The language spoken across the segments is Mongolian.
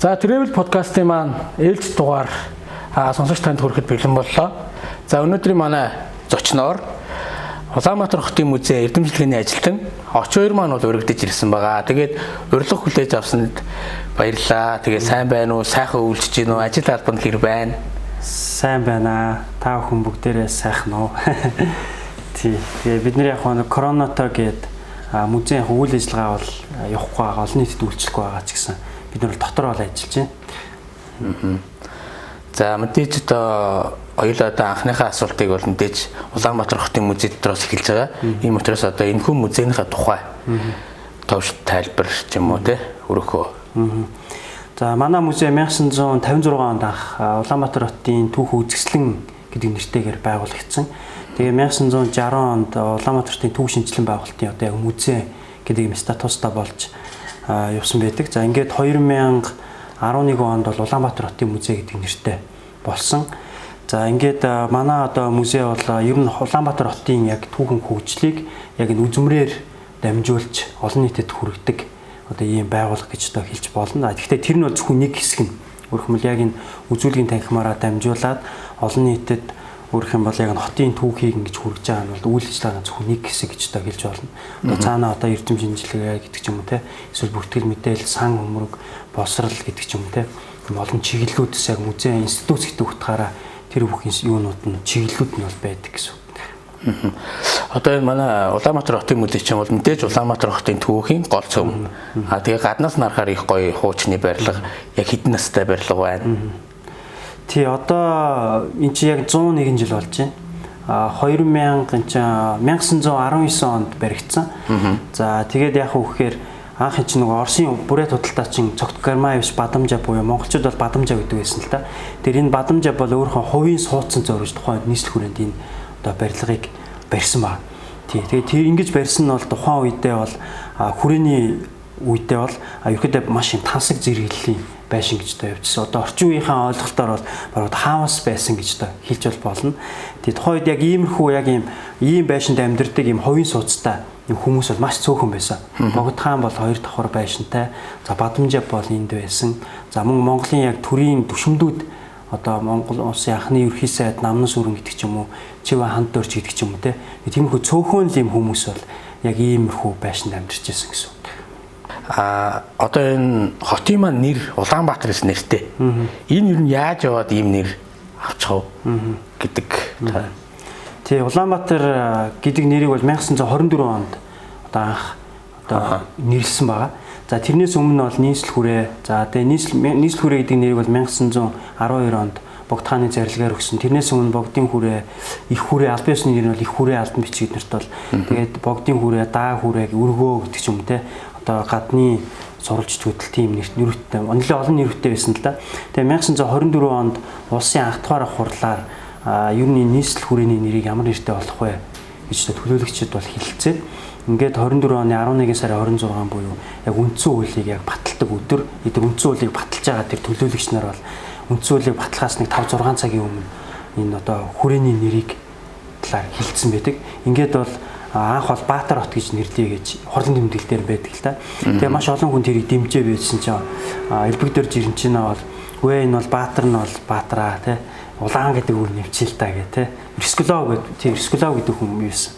За Travel podcast-ийн маань ээлж дугаар сонсогч танд хүрэхэд бэлэн боллоо. За өнөөдрийн манай зочноор Улаанбаатар хотын музей эрдэмтдийн ажилтан Очоор маань бол урагдж ирсэн байгаа. Тэгээд урилга хүлээж авсанд баярлалаа. Тэгээд сайн байна уу? Сайхан үйлчж гин үү? Ажил албанд хэр байна? Сайн байна. Та бүхэн бүгдээрээ сайхан уу? Тий. Тэгээд бид нар яг нэг коронавитой гээд музейн үйл ажиллагаа бол явахгүй байгаа, олон нийтэд үйлчлэхгүй байгаа ч гэсэн бид нар дотор бол ажиллаж байна. За мэдээж одоо хоёулаа одоо анхныхаа асуултыг бол мэдээж Улаанбаатар хотын музей дотроос эхэлж байгаа. Ийм учраас одоо энэхүү музейнийхаа тухай товч тайлбар ч юм уу те өргөхөө. За манай музей 1956 онд анх Улаанбаатар хотын түүх үзэсгэлэн гэдэг нэртэйгээр байгуулагдсан. Тэгээ 1960 онд Улаанбаатар хотын түүх шинжилгээ байгуулалтын одоо яг музей гэдэг юм статустай болж явсан байдаг. За ингээд 2011 онд бол Улаанбаатар хотын музей гэдэг нэртэй болсон. За ингээд манай одоо музей бол ер нь Улаанбаатар хотын яг түүхэн хөгжлийг яг энэ үзмрээр дамжуулж олон нийтэд хүргэдэг одоо ийм байгууллага гэж одоо хэлж болно. Гэхдээ тэр нь бол зөвхөн нэг хэсэг нь. Өөрөөр яг энэ үзүүлгийн танхимаараа дамжуулаад олон нийтэд өөрөх юм бол яг хотын түүхийг ингэж хүргэж байгаа нь бол үйл ажиллагааны зөвхөн нэг хэсэг гэж одоо хэлж болно. Одоо цаана одоо эрдэм шинжилгээ гэдэг ч юм уу те эсвэл бүртгэл мэдээлэл, сан хөмрөг, боловсрал гэдэг ч юм уу те олон чиглэлүүдээс яг музейн институт гэдэг утгаараа тэр бүхэн юунууд нь чиглэлүүд нь бол байдаг гэсэн. Одоо энэ манай Улаанбаатар хотын музей чинь бол мэдээж Улаанбаатар хотын түүхийн гол цөм. Тэгээ гаднаас нарахаар их гоё хуучны барилга, яг хэдэн настай барилга байна. Тий одоо эн чинь яг 101 жил болж байна. 1919 онд баригдсан. За тэгээд яг үхээр анх энэ чинь Оросын бүрээ худалдаа чин цогт Гармаевич Бадамжа буюу монголчууд бол Бадамжа гэдэг байсан л да. Тэр энэ Бадамжа бол өөрийнхөө хувийн суудсан зориулж тухайн нийслэл хүрээнд энэ одоо барилгыг барьсан баг. Тий тэгээд тэр ингэж барьсан нь бол тухайн үедээ бол хүрээний үедээ бол ерөөдөө маш их тансаг зэрэглэлийн байшин гэж одоо явжсэн. Одоо орчин үеийнхээ ойлголтоор бол баруун хаус байсан гэж одоо хэлж болно. Тэгээд тухайн үед яг иймэрхүү яг ийм байшинд амьдардаг ийм хувийн суудтай юм хүмүүс бол маш цөөхөн байсан. Богд хаан бол 2 давхар байшинтай. За Бадамжа бол энд байсан. За мөн Монголын яг төрийн түшмдүүд одоо Монгол улсын анхны ерхий сайд Намнан сүрэн гэдэг ч юм уу, Чивэ ханд дөрч гэдэг ч юм уу те. Тиймэрхүү цөөхөн л ийм хүмүүс бол яг иймэрхүү байшинд амьдарч байсан гэсэн. Одоо энэ хотын маань нэр Улаанбаатараас нэртэй. Энэ юу нь яаж яваад ийм нэр авчихв гэдэг. Тий Улаанбаатар гэдэг нэрийг бол 1924 онд одоо анх одоо нэрлсэн байгаа. За тэрнээс өмнө бол нийслэл хүрээ. За тэгээ нийслэл хүрээ гэдэг нэрийг бол 1912 онд Богд хааны зарилгаар өгсөн. Тэрнээс өмнө Богдын хүрээ, их хүрээ, албан ёсны нэр нь бол их хүрээ албан бичиг нарт бол тэгээд Богдын хүрээ, даа хүрээ, өргөө гэдэг ч юм те. Одоо гадны сурвалж хөдөл тийм нэрвэттэй нэлээд олон нэрвэттэй байсан л да. Тэгээ 1924 онд улсын анх дахь хурлаар ер нь нийслэл хүрээний нэрийг ямар нэртэй болох вэ гэж төлөөлөгчид бол хэлэлцээд ингээд 24 оны 11 сарын 26 буюу яг үндсэн хуулийг яг баталдаг өдөр эдгээр үндсэн хуулийг баталж байгаа тэр төлөөлөгч нар бол үндсэн хуулийг баталгаас нэг 5-6 цагийн өмнө энэ одоо хүрээний нэрийг талаар хэлэлцсэн байдаг. Ингээд бол анх бол Баатар хот гэж нэрлэе гэж хурлын тэмдэглэл дээр байдаг л та. Тэгээ маш олон хүн тэрийг дэмжээ байсан чинь элбэг дээр жирэн чинь бол үе энэ бол Баатар нь бол Баатараа те Улаан гэдэг үг нэвчил та гэ те Рискулов гэдэг тийм Рискулов гэдэг хүн юусэн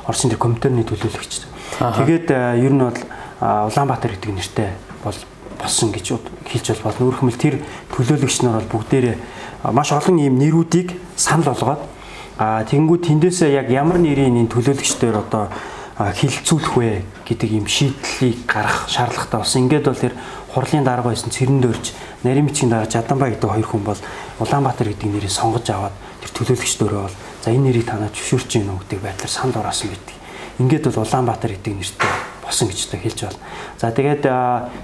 Оросын тэр компьютерний төлөөлөгч. Тэгээд ер нь бол Улаанбаатар гэдэг нэртэй болсон гэж хэлж болно. Өөрөөр хэлбэл тэр төлөөлөгч нар бол бүгдээрээ маш олон ийм нэрүүдийг санал болгоод тэгэнгүүт тэндээсээ яг ямар нэрийн энэ төлөөлөгчдөр одоо хилцүүлэх вэ гэдэг юм шийдлийг гаргах шаардлагатай болсон. Ингээд бол тэр хурлын дарга байсан Цэрэн Дөрж, Нарийн Бичгийн дарга Жаданбай гэдэг хоёр хүн бол Улаанбаатар гэдэг нэрийг сонгож аваад тэр төлөөлөгчдөрөө бол за энэ нэрийг танаа зөвшөөрч гинэ гэдэг байдлаар санал ураасан байдаг. Ингээд бол Улаанбаатар гэдэг нэртэй болсон гэж одоо хэлж байна. За тэгээд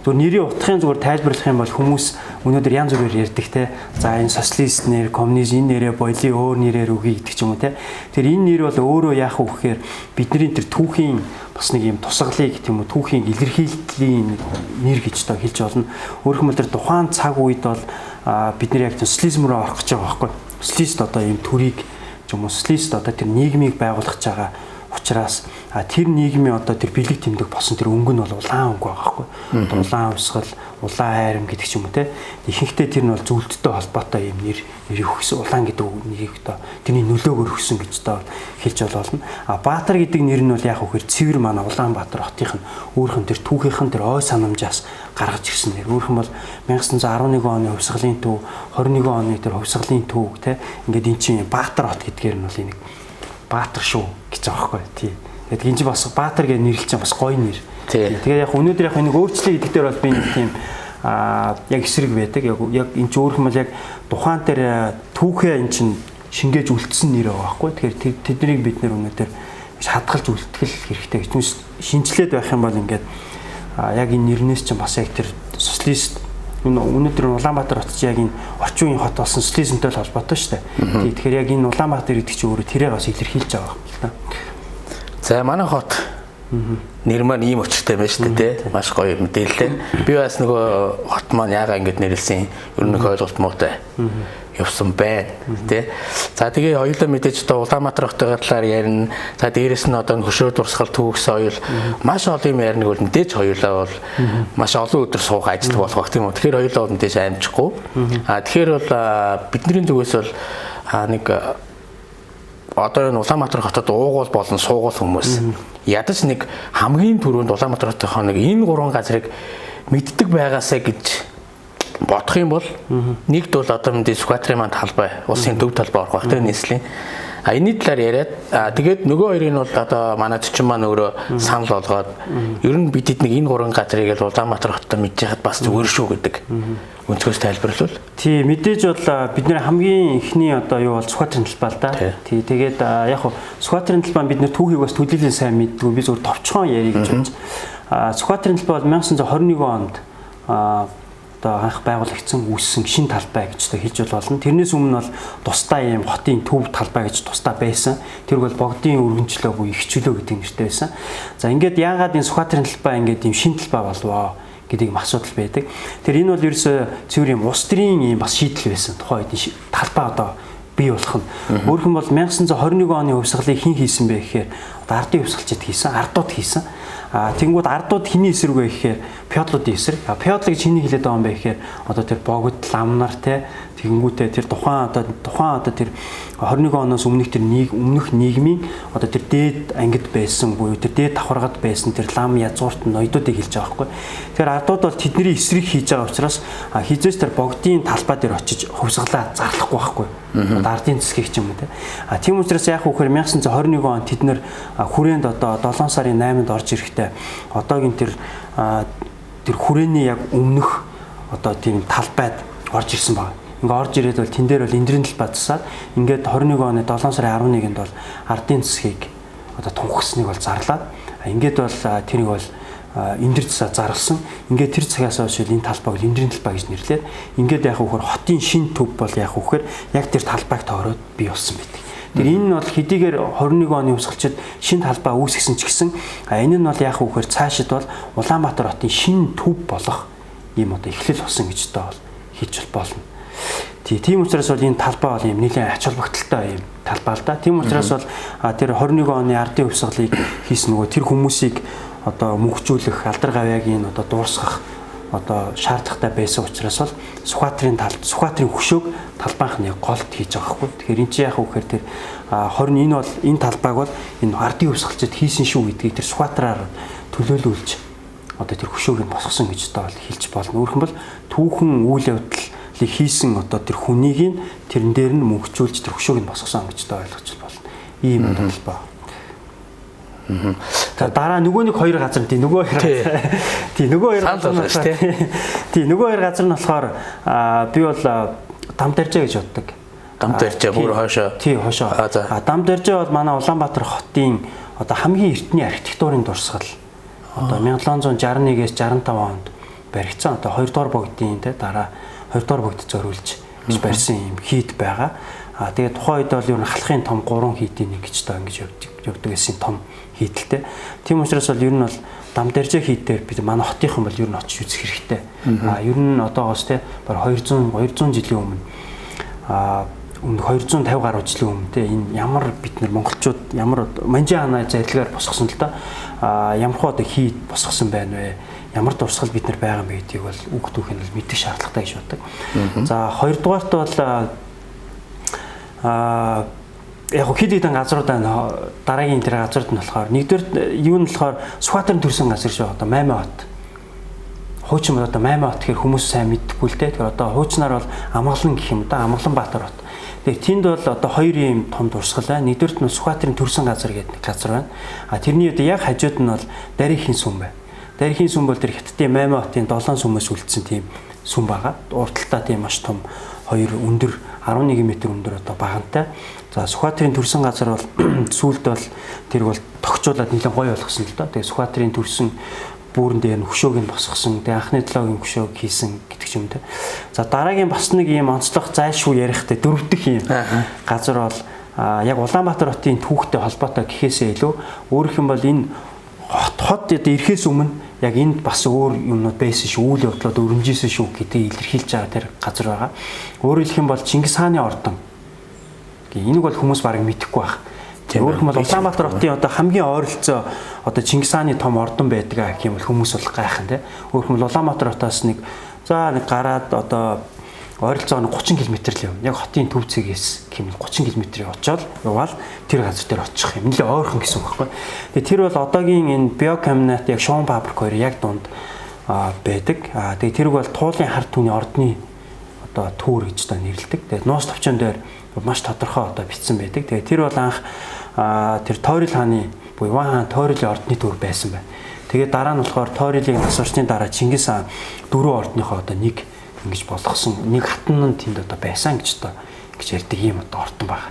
зөв нэрийн утгын зүгээр тайлбарлах юм бол хүмүүс өнөөдөр янз бүрээр ярьдаг те. За энэ социалист нэр, коммунист энэ нэрээ боёлын өөр нэрээр үгүй гэдэг ч юм уу те. Тэр энэ нэр бол өөрөө яах вэ гэхээр бидний тэр түүхийн бас нэг юм тусгалыг гэх юм уу түүхийн илэрхийллийн нэр гэж одоо хэлж болно. Өөрөөр хэлбэл тэр тухайн цаг үед бол бид нар яг социализм руу орох гэж байгаа байхгүй. Социалист одоо ийм төрийг ч юм уу социалист одоо тэр нийгмийг байгуулах гэж байгаа Учираас тэр нийгмийн одоо тэр бэлэг тэмдэг босон тэр өнгө нь бол улаан өнгө байгаа байхгүй. Улаан усгал, улаан хайрам гэдэг ч юм уу те. Ихэнхдээ тэр нь бол зөвлөлттэй холбоотой юм нэрийг өгсөн. Улаан гэдэг үгийг одоо тэрний нөлөөгөөр өгсөн гэж одоо хэлж болно. Баатар гэдэг нэр нь бол яг үхээр цэвэр манай Улаанбаатар хотынх нь өөрхөн тэр түүхийнхэн тэр ой санамжаас гаргаж ирсэн нэр. Өөрхөн бол 1911 оны хувьсгалын төв, 21 оны тэр хувьсгалын төв те. Ингээд эн чинь Баатар хот гэдгээр нь бол энийг Баатар шүү гэж байгаа байхгүй тий. Тэгээд гинж бас Баатар гэж нэрлэж байгаа бас гоё нэр. Тэгээд яг өнөөдөр яг энийг өөрчлөе гэдэг дээр бол би нэг тийм яг эсрэг байдаг. Яг энэ ч өөрхөн бол яг тухайн дээр түүхээ эн чинь шингээж үлдсэн нэр байгаа байхгүй. Тэгэхээр тэднийг бид нэр өнөөдөр хадгалж үлтгэл хэрэгтэй гэж. Шинжлээд байх юм бол ингээд яг энэ нэрнээс чинь бас яг тэр социалист өнөөдөр Улаанбаатар хот чинь яг энэ орчин үеийн хот болсон социализмтэй холбоотой шүү дээ. Тэгэхээр яг энэ Улаанбаатар гэдэг чинь өөрөө тэрийг бас илэрхийлж байгаа юм л да. За манай хот нэр маань ийм өчтэй байна шүү дээ, тий. Маш гоё мэдээлэлтэй. Би бас нөгөө хот маань яагаад ингэж нэрлсэн ер нь ойлголт муутай явсан байна, тий. За тэгээ хоёулаа мэдээж одоо Улаанбаатар хотын талаар ярина. За дээрэс нь одоо хөшөө дурсгал төвөгс оюул маш олон юм ярина гэвэл мэдээж хоёулаа бол маш олон өдөр суух ажил болох бах тийм үү. Тэгэхээр хоёулаа бол мэдээж амжихгүй. Тэгэхээр бол бидний зүгээс бол нэг одоо энэ Улаанбаатар хотод уугуул болон суугуул хүмүүс ядаж нэг хамгийн түрүүнд Улаанбаатар хотын нэг энэ гурван газрыг мэддэг байгаасаа гэж бодох юм бол нэгд бол одоо мэдээ Сүхбаатарын маань талбай, улсын төв талбай орох байх тийм нийслэлийн. Энэний талаар яриад тэгээд нөгөө хоёрыг нь бол одоо манай төчин маань өөрөө санал болгоод ер нь бид нэг энэ гурван газрыг л Улаанбаатар хотод мэдж яхад бас зүгээр шүү гэдэг өнцгөөс тайлбарлавал. Тий, мэдээж бол бидний хамгийн ихний одоо юу бол Сүхбаатарын талбай л да. Тий, тэгээд яг хуу Сүхбаатарын талбай бид нэр түүхийг бас төлөвлөлийн сайн мэддэг. Би зөвхөн товчхон ярих гэж байна. Сүхбаатарын талбай бол 1921 онд одоо анх байгуулагдсан үүссэн шинэ талбай гэж хэлж болно. Тэрнээс өмнө бол тусдаа ийм хотын төв талбай гэж тусдаа байсан. Тэр бол богдын өргөнчлөө буюу их чөлөө гэдэг нэртэй байсан. За ингээд яагаад энэ Сүхбаатарын талбай ингээд ийм шинэ талбай болвоо гэдэг юм асуудал байдаг. Тэр энэ бол ерөөсөө цэвэр юм улс төрийн ийм бас шийдэл байсан. Тухайн үед талбай одоо бий болох нь. Өөрхөн бол 1921 оны хувьсгалыг хэн хийсэн бэ гэхээр одоо ардын хувьсгалчид хийсэн, ардууд хийсэн. Тэнгүүд ардууд хэний эсрэг вэ гэхээр феодлуудын эсрэг. Феодал гэж хэний хэлээд байгаа юм бэ гэхээр одоо тэр богд ламнар те тэгэнгүүтээ тэр тухайн одоо тэр 21 оноос өмнөх тэр өмнөх нийгмийн одоо тэр дээд ангид байсан буюу тэр дээд давхаргад байсан тэр лам язгуурт ноёдуудыг хэлж байгаа байхгүй. Тэгэхээр ардууд бол тэдний эсрэг хийж байгаа учраас хизээс тэр богдын талбай дээр очиж хувьсгалаа зарлахгүй байхгүй. Ардын засгийг ч юм уу те. Тийм учраас яг үхээр 1921 онд тэд нэр хүрээнд одоо 7 сарын 8-нд орж ирэхдээ одоогийн тэр хүрээний яг өмнөх одоо тийм талбайд орж ирсэн байна. Ингээ орж ирээд бол тэн дээр бол эндрийн талбай засаад ингээд 21 оны 7 сарын 11-нд бол ардын засгийг одоо тунхасныг бол зарлаад ингээд бол тэрийг бол эндэр засаа зарлсан. Ингээд тэр цагаас хойш энэ талбайг эндрийн талбай гэж нэрлээд ингээд яг үхээр хотын шин төв бол яг үхээр яг тэр талбайг тоороод бий болсон байдаг. Тэр энэ нь бол хэдийгээр 21 оны хувьсгалчид шин талбай үүсгэсэн ч гэсэн энэ нь бол яг үхээр цаашид бол Улаанбаатар хотын шин төв болох ийм одоо эхлэл болсон гэж одоо хэлж болно. Тийм учраас бол энэ талбай бол ийм нэлээд ач холбогдолтой ийм талбай л да. Тийм учраас бол тэр 21 оны ардын хувьсгалыг хийсэн нөгөө тэр хүмүүсийг одоо мөнхжүүлэх алдар гавьяагийн одоо дуусгах одоо шаардлагатай байсан учраас бол Сүхбаатарын хөшөөг талбайхны голд хийж байгаа хгүй. Тэгэхээр энэ чинь яг үхээр тэр 20 энэ бол энэ талбайг бол энэ ардын хувьсгалчид хийсэн шүү гэдгийг тэр Сүхбаатараар төлөөлүүлж одоо тэр хөшөөг нь босгосон гэж одоо хэлж болно. Өөрөөр бол түүхэн үйл явдлыг хийсэн одоо тэр хүнийг тэрэн дээр нь мөнхжүүлж тэр хөшөөг нь босгосон гэж одоо ойлгож болно. Ийм талбай. За дараа нөгөө нэг хоёр газар тий нөгөө хоёр газар нөгөө хоёр газар нь болохоор би бол Дамдэржээ гэж боддог. Дамдэржээ бүр хойшоо. Тий хойшоо. Дамдэржээ бол манай Улаанбаатар хотын одоо хамгийн эртний архитектурын дурсгал. Одоо 1761-ээс 65 онд баригдсан одоо 2 дугаар богдын тий дараа 2 дугаар богд зориулж барьсан юм хийд байгаа. Тэгээд тухайн үед бол ер нь халахын том 3 хийдийн нэг гэж одоо ингэж явдаг гэсэн том хийдэлтэй. Тийм учраас бол ер нь бол Дамдэржээ хийдээр бид манай хотынхан бол ер нь очиж үзэх хэрэгтэй. Ер нь одоогоос те баг 200 жилийн өмнө өмнө 250 гаруй жилийн өмнө те энэ ямар бид нар монголчууд ямар манжин хааны зайлгаар босгосон л да. Ямархуу одоо хий босгосон байна вэ? Ямар дурсгал бид нар байгаа юм бэ гэдгийг бол үг түүх нь бол мэдэх шаардлагатай гэж боддог. За хоёрдугаарт бол яг хэд хэдэн газруудаа дараагийн тэр газрууд нь болохоор нэгдүгээр юу нь болохоор Сүхбаатарын төрсэн газар шүү. Одоо Маймаа хот. Хуучин одоо Маймаа хот гэхэр хүмүүс сайн мэддэггүй л те. Тэгэхээр одоо хуучнаар бол Амгалан гэх юм да. Амгалан Баатар хот. Тэгэхээр тэнд бол одоо хоёр юм том дурсгал байна. Нэгдүгээрт нь Сүхбаатарын төрсэн газар гэдэг газар байна. Тэрний одоо яг хажууд нь бол Дарихийн сүм байна. Дарихийн сүм бол тэр Хятадын Маймаа хотын 7 сүмээс үлдсэн тийм сүм байгаа. Урталтаа тийм маш том хоёр өндөр 11 м өндөр одоо багантай. За Сүхбаатарын төрсэн газар бол сүүлд бол тэр бол тогтчуулаад нэлээд гоё болгосон л доо. Тэгээ Сүхбаатарын төрсэн бүрэн дээр нь хөшөөг нь босгосон. Тэгээ анхны долоогийн хөшөөг хийсэн гэдэг ч юм те. За дараагийн бас нэг юм онцлог зайлшгүй ярихтай дөрөв дэх юм газар бол яг Улаанбаатар хотын түүхтэй холбоотой гэхээсээ илүү өөрөх юм бол энэ хот одоо ирэхээс өмнө яг энд бас өөр юмнууд байсан шүү, үйл явдлууд өрнөжсэн шүү гэдгийг илэрхийлж байгаа тэр газар байгаа. Өөрөөр хэлэх юм бол Чингис хааны ордон. Энийг бол хүмүүс бараг мэдэхгүй байх. Өөрөөр хэлбэл Улаанбаатар хотын одоо хамгийн ойролцоо одоо Чингис хааны том ордон байдаг гэх юм бол хүмүүс бол гайхан тий. Өөрөөр хэлбэл Улаанбаатар хотоос нэг гараад одоо ойролцоо 30 км л юм. Яг хотын төв цэгээс гэмэл 30 км очоод яваал тэр газар дээр очих юм. Нэлээ ойрхон гэсэн үг байхгүй. Тэгээ тэр бол одоогийн энэ биокомбинат яг Шуун фабрик хоёр яг дунд байдаг. Тэгээ тэрг бол туулын хард түүний ордны одоо түүр гэж та нэрлэдэг. Тэгээ нуус товчон дээр маш тодорхой одоо бичсэн байдаг. Тэгээ тэр бол анх тэр Тойрол хааны буюу Иван хаан Тойролын ордны түүр байсан байна. Тэгээ дараа нь болохоор Тойролын нас орчны дараа Чингис хаан дөрвөн ордныхоо одоо нэг ингэж болгосон нэг хатан нь тэнд одоо байсан гэж одоо гэж ярьдаг юм одоо ордон байгаа.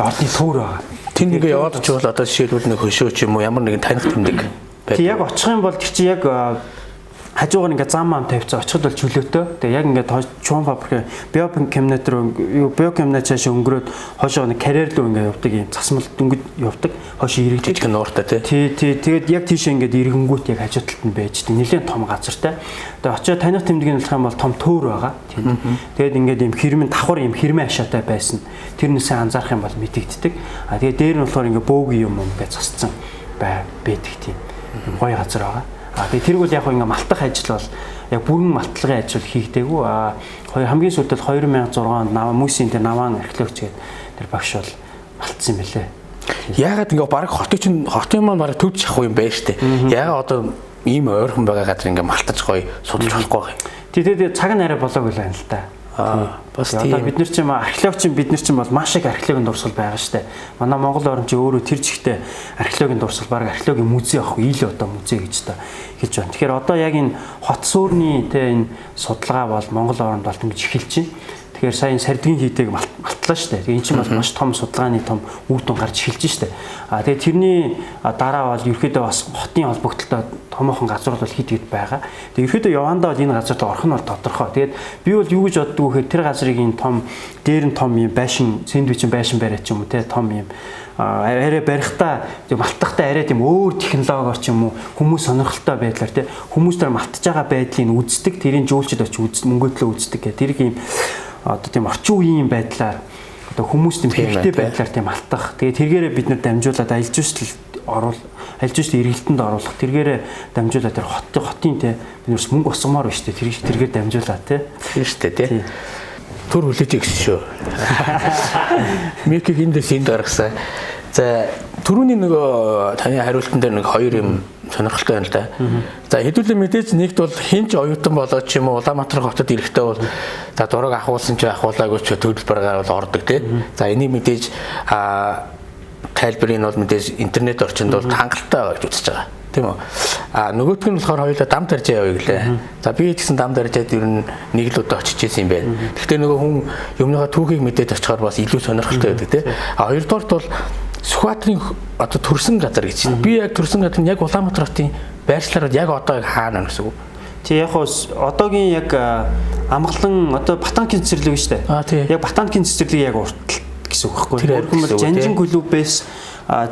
Ордны төвөр байгаа. Тэнд ингээ яваад ч бол одоо жишээлбэл нэг хөшөө ч юм уу ямар нэгэн таних тэмдэг байдаг. Тэг яг очих юм бол тэр чи яг хажуугаар ингээ зам маам тавьцаа очиход бол чөлөөтэй. Тэгээ яг ингээ Шуун фабрик биокомбинат руу биокомбинат цааш өнгөрөөд хойшоо нэг карьер руу ингээ явдаг юм засмал дөнгөж явдаг. Хойшоо ирэх жижиг нууртай тий. Тэгээд яг тийш ингээ ирэнгүүт яг хажуу талд нь байждаг. Нэлээд том газартай. Тэгээ очиод таних тэмдгийг болох юм бол том төвөр байгаа. Тэгээд ингээд юм хэрмэн давхар юм хэрмэн ашаатай байсан. Тэрнээсээ анзаарах юм бол мэдэгддэг. Тэгээд дээр нь болохоор ингээ бөөгийн юм ингээ засцсан байдаг тийм. Гоё газар байгаа. Тэгээ тэрг бол яг ингээ малтах ажил бол яг бүрэн малтлагын ажил хийгдээгүй. Хамгийн сүүлд 2006 онд Мөсийн тэр Наваан археологч гэдэг тэр багш бол малтсан юм билээ. Яагаад ингээ баг хотын маань баг төвч ах юм байна штэ. Яагаад одоо ийм ойрхон байгаа газар ингээ малтаж гоё судалж болохгүй юм. Тэгээд цаг нь арай болоогүй л байна л да. Бас тийм. Одоо бид нар чинь археологч бид нар чинь бол маш их археологийн дурсгал байгаа штэ. Манай Монгол орн чи өөрөө тэр жигтэй археологийн дурсгал баг археологийн музей авах ил одоо музей гэж та хэлж байна. Тэгэхээр одоо яг энэ хот суурны тэ энэ судалгаа бол Монгол оронд бол ингэж эхэлж байна. Тэгэхээр сая сардгийн хийдэг малтлаа штэ. Тэгээ эн чинь бол маш том судалгааны том үр дүн гарч эхэлж штэ. Тэгээ тэрний дараа бол ерөөдөө бас хотын холбогдлолтой томоохон газрууд бол хэд хэд байгаа. Тэгээ ерөөдөө явандаа бол энэ газарт орох нь бол тодорхой. Тэгээд би бол юу гэж боддог вэ гэхээр тэр газрыг энэ том дээр нь том юм байшин сэндвичийн байшин бариад ч юм уу те том юм арай барихтаа малтахтаа арай тийм өөр технологиор ч юм уу хүмүүс сонирхолтой байдлаар те хүмүүс тэр малтаж байгаа байдлыг үздэг тэрийн жуулчд очиж мөнгөдлөө үздэг гэх тэр ийм одоо тийм орчин үеийн байдлаар одоо хүмүүс тийм хэрэгтэй байдлаар тийм алтах. Тэгээ тэргээрээ бид нэр дамжуулаад аялал жуулчлалд эргэлтэнд оруулах. Тэргээрээ дамжуулаад тэр хотын те бид нэрс мөнгө усгамаар байна шүү дээ. Тэргээр дамжуулаад те. Тийм шүү дээ те. Төр хүлээж өгсөн шүү. Микийг эндээс энд гаргасан. За түрүүний нөгөө таны хариултан дээр нэг хоёр юм сонирхолтой байна л да. За хэдүүлээ мэдээж нэгт бол хинч оюутан болоод ч юм уу Улаанбаатар хотод ирэхдээ бол за дураг ахуулсан ч ахуулаагүй ч төлбөр гаргаад ордог тий. За энийг мэдээж тайлбарыг нь бол мэдээж интернет орчинд бол хангалттай гэж үзэж байгаа. Тийм үү. Нөгөөх нь болохоор хоёулаа дам даржаа явъя гэлээ. За би гэсэн дам даржаад ер нь нэг л удаа очиж ирсэн юм байна. Гэхдээ нөгөө хүн юмныхаа түүхийг мэдээд очихоор бас илүү сонирхолтой байдаг тий. Хоёрдугаарт бол Сүхбаатарын одоо төрсэн газар гэж байна. Би яг төрсэн газар нь яг Улаанбаатар хотын байршлаараа яг одоо хаана гэсэн үг. Тий яг одоогийн яг амгалан одоо Батанкийн цэцэрлэг шүү дээ. Яг Батанкийн цэцэрлэг яг уртл гэсэн үг байхгүй. Өөрөөр хэлбэл Жанжин клубээс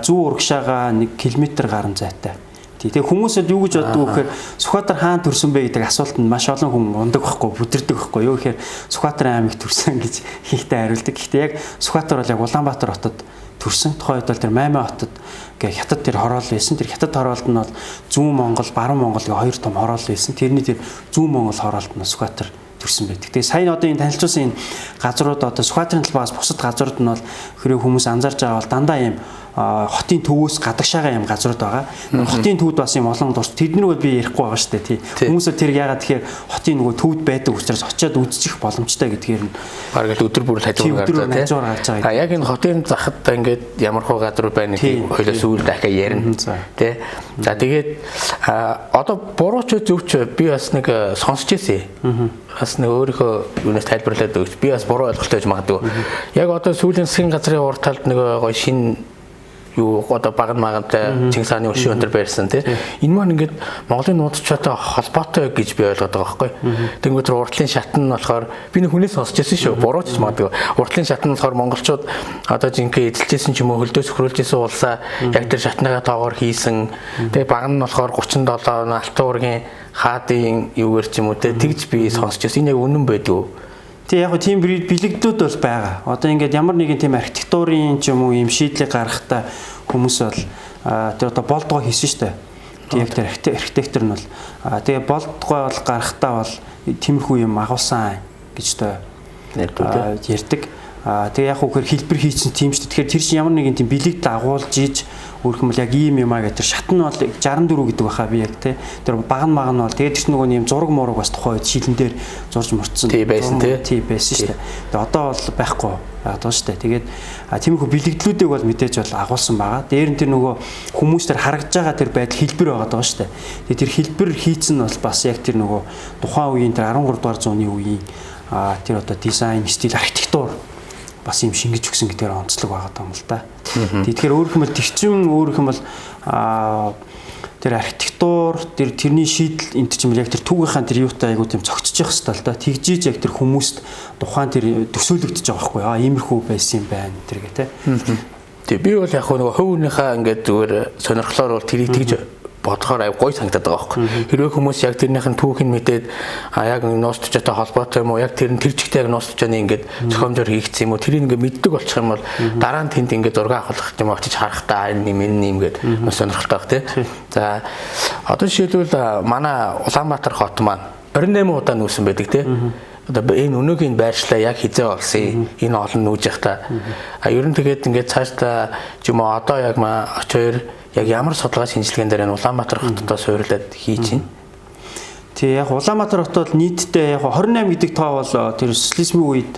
зүүн урагшаага 1 км гаруй зайтай. Тэгээ хүмүүсэд юу гэж боддог вэ гэхээр Сүхбаатар хаана төрсөн бэ гэдэг асуултанд маш олон хүн ундаг байхгүй, бүдэрдэг байхгүй. Юу гэхээр Сүхбаатар аймаг төрсөн гэж хийхтэй хариулдаг. Гэхдээ яг Сүхбаатар бол яг Улаанбаатар хотод төрсөн. Тухайн үед бол тэр Маймаа хотод гээ хятад тэр хороол байсан. Тэр хятад хороолд нь бол Зүүн Монгол, Баруун Монгол гээ хоёр том хороол байсан. Тэрний тэр Зүүн Монгол хороолд нь Сүхбаатар төрсөн байдаг. Тэгээ сая одоо энэ танилцуулсан энэ газрууд одоо Сүхбаатарын талбаас бусад газрууд нь бол хэрэг хүмүүс анзаарч байгаа бол дандаа ийм хотын төвөөс гадагшаага юм газрууд байгаа. Хотын төвд бас юм олон дурс. Тэднийг бол би ярихгүй байгаа шүү дээ. Тий. Хүмүүсээ тэр яагаад тэгэхээр хотын нөгөө төвд байдаг учраас очиад үзчих боломжтой гэдгээр нь бараг л өдөр бүр хажуугаар гарч байгаа. Яг энэ хотын захад ингээд ямар хөө газрууд байна гэдгийг хоёлоо сүүл дахиад ярина. Тий. За тэгээд одоо бурууч зөвч би бас нэг сонсч ирсэн. Бас нэг өөрийнхөө юунаас тайлбарлаад өгч би бас буруу ойлголттой гэж магадгүй. Яг одоо сүүлийн засгийн газрын урд талд нэг гоё шин юу одоо баган магантай Чингис хааны өшөө өндөр байрсан тий. Энэ маань ингээд Монголын нууцчаатай холбоотой гэж би ойлгоод байгаа байхгүй. Тэнгүүд уртлын шатн нь болохоор би нэг хүнээс сонсч ирсэн шүү. Бурууч магадгүй. Уртлын шатн нь болохоор монголчууд одоо жинхэнэ эзэлжсэн ч юм уу хөлдөөс хөрүүлжсэн улсаа яг тэр шатныгаа тоогоор хийсэн. Тэгээ баган нь болохоор 37 алтан уургийн хаадын юугээр ч юм уу тэгж би сонсч ирсэн. Энэ яг үнэн байдгүй. Тэг яг тийм бэлэгдлүүд бол байгаа. Одоо ингээд ямар нэгэн тийм архитектурын ч юм уу юм шийдлийг гаргахтаа хүмүүс бол тэр одоо болдгоо хийсэн шүү дээ. Тэг яг тэр архитектор нь бол тэгээ болдгоо бол гаргахтаа бол тиймэрхүү юм агуулсан гэж тоо ярьдаг. Тэгээ яг үгээр хэлбэр хийсэн тийм шүү дээ. Тэгэхээр тэр чинь ямар нэгэн тийм бэлэгдэл агуулж ийж өөрхөн бол яг ийм юм аа гэдэг. Тэр шат нь бол 64 гэдэг баха би яг тий. Тэр баган маган бол тэгээд тэр нөгөө юм зураг мураг бас тухайн үед шилэн дээр зурж мөрцсөн. Тий байсан тий. Тий байсан шүү дээ. Тэгээд одоо бол байхгүй байгаа шүү дээ. Тэгээд тиймэрхүү бэлэгдлүүдийг бол мэдээж бол агуулсан байгаа. Дээр нь тэр нөгөө хүмүүс тэр харагдж байгаа тэр байдал хэлбэр байгаа шүү дээ. Тэгээд тэр хэлбэр хийцэн нь бол бас яг тэр нөгөө тухайн үеийн тэр 13 дугаар зууны үеийн тэр одоо дизайн стил архитектур бас юм шингэж өгсөн гэдгээр онцлог байгаа юм л да. Тэгэхээр өөрөөх нь тэгчин өөрөөх нь бол тэр архитектур тэрний шийдэл энэ ч юм яг тэр түүгийнхаа тэр юутай айгуу тийм цогцож явах хэрэгтэй л да. Тэгжиж яг тэр хүмүүст тухайн тэр төсөөлөгдөж байгаа байхгүй иймэрхүү байсан юм байна тэр гэ тэ. Тэгээ би бол яг нөгөө хувь хүнийхээ ингээд зүгээр сонирхлоор бол тэрийг тэгж бодохоор ай гой санагдаад байгаа байхгүй. Хэрвээ хүмүүс яг тэрнийх нь түүхийг мэдээд яг ностчтой холбоотой юм уу яг тэр чигтэй яг ностчны ингээд зохиомжоор хийгдсэн юм уу тэрийг ингээд мэддэг болчих юм бол дараа нь тэнд ингээд зураг авах юм очиж харахтаа энэ юм ингээд маш сонирхолтой баг тий. За одоо жишээлбэл манай Улаанбаатар хот маань 28 удаа нүүсэн байдаг тий. Одоо энэ өнөөгийн байршлаа яг хизээ олсон энэ олон нүүж явахта ер нь тэгээд ингээд цаашдаа ч юм уу одоо яг оч хоёр яг ямар судалгаа шинжилгээнд дээр Улаанбаатар хотод суйрлаад хийж байна. Тий яг Улаанбаатар хот бол нийтдээ яг 28 гэдэг тоо бол тэр социализмын үед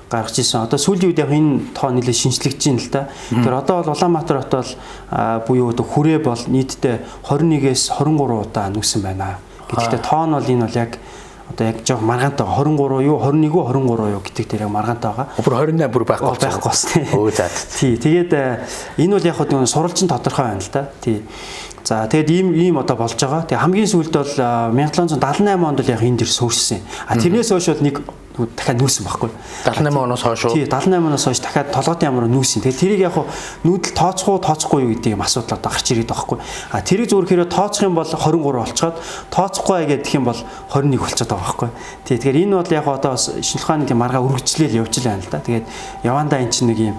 гаргаж ирсэн. Одоо сүүлийн үед яг энэ тоо нэлээд шинжлэгдэж байна л да. Тэр одоо бол Улаанбаатар хот бол буюу одоо хүрээ бол нийтдээ 21-ээс 23 удаа нүүсэн байна. Гэхдээ тоо нь бол энэ бол яг одоо яг жоо маргаантай 23 юу 21 23 юу гэдэг дээр яг маргаантай байгаа. Бүр 28 бүр байхгүй болсон. Өө за. Тий. Тэгээд энэ бол яг хөө сурвалжин тодорхой байна л да. Тий. За тэгээд ийм одоо болж байгаа. Тэгээд хамгийн сүүлд бол 1778 онд л яг энэ дэр суурьсан. Тэрнээс хойш бол нэг дахиад нүүсэн байхгүй. 78 оноос хойш уу? Тий, 78 оноос хойш дахиад толгойн ямар нүүсэн. Тэгээд тэрийг яг нүүдэл тооцохгүй юу гэдэг юм асуудал одоо гарч ирээд байгаа байхгүй. Тэрийг зүгээр хэрэг тооцох юм бол 23 болцоод тооцохгүй гэдэг юм бол 21 болцоод байгаа байхгүй. Тий, тэгэхээр энэ бол яг одоо шинжлэх ухааны тийм маргаа үргэлжлээл явж л байна л да. Тэгээд явандаа эн чинь нэг юм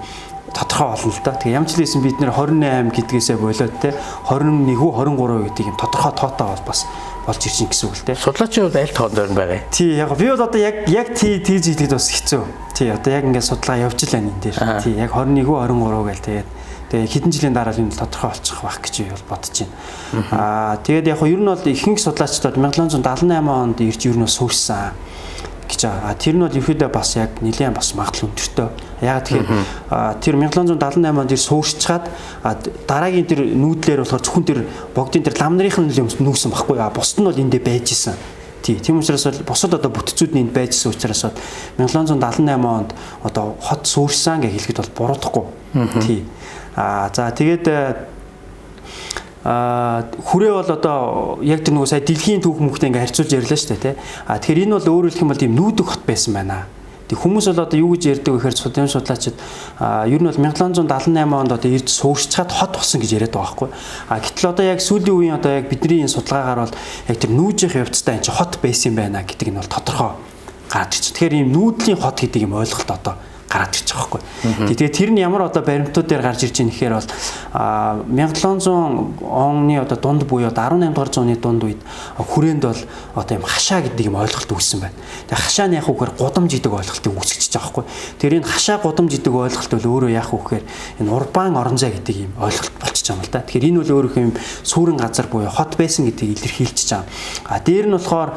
тодорхой болно л да. Тэгээ ямар ч хэлсэн бид нэр 28 гэдгээсээ болоод те 21 23 гэдэг юм тодорхой тоотой бас болж ирсэн гэсэн үг л те. Судлаачийн хувьд аль тоон дээр байгаа юм? Тий яг би бол одоо яг тийж хэлэхэд бас хэцүү. Тий одоо яг ингээд судалгаа явж л байна энэ дээр. Тий яг 21 23 гээл тэгээд хэдэн жилийн дараа л энэ тодорхой болчих байх гэж би бодож байна. Тэгээд яг ер нь бол ихэнх судлаачдад 1778 онд ирж ер нь суурьсан гэж байгаа. Тэр нь бол ерөөдөө бас яг нэлээд бас магадлал өндөртэй. Яг тэгэхээр тэр 1778 онд ир суурьчаад дараагийн тэр нүүдлэр болохоор зөвхөн тэр богдын тэр лам нарын нүүсэн баггүй. Бусд нь бол эндээ байж исэн. Тийм учраас бол бусад одоо бүтцүүд нь энд байжсэн учраас 1778 онд одоо хот суурьсан гэж хэлэхэд бол буруудахгүй. Тий. За тэгээд хүрээ бол одоо яг тэр нөгөө сая дэлхийн түүх мөхтэй ингээ харьцуулж ярьлаа шүү дээ тий. Тэгэхээр энэ бол өөрөөр хэлэх юм бол тийм нүүдэх хот байсан байна. Тэг хүмүүс бол одоо юу гэж ярьдаг вэ гэхээр судалсан судлаачид ер нь бол 1778 онд одоо эрд суурьшчаад хот болсон гэж яриад байгаа байхгүй. Гэтэл одоо яг сүүлийн үеийн одоо яг бидний энэ судалгаагаар бол яг тэр нүүжих явцдаа энэ хот байсан юм байна гэдэг нь бол тодорхой гараад ирж. Тэгэхээр ийм нүүдлийн хот гэдэг юм ойлголт одоо гараад ирж байгаа байхгүй. Тэгээ тэр нь ямар одоо баримтууд дээр гарч ирж байгаа нэхээр бол 1700 оны одоо дунд буюу 18 дугаар зууны дунд үед хүрээнд бол одоо юм хашаа гэдэг юм ойлголт үүссэн байна. Тэгээ хашаа нь яг үгээр гудамж гэдэг ойлголтыг үүсгэж байгаа байхгүй. Тэр энэ хашаа гудамж гэдэг ойлголт бол өөрөө яг үгээр энэ урбан орон зай гэдэг юм ойлголт болчихж байгаа юм л да. Тэгэхээр энэ бол өөрөөх юм сүрэн газар буюу хот байсан гэдгийг илэрхийлж байгаа. Дээр нь болохоор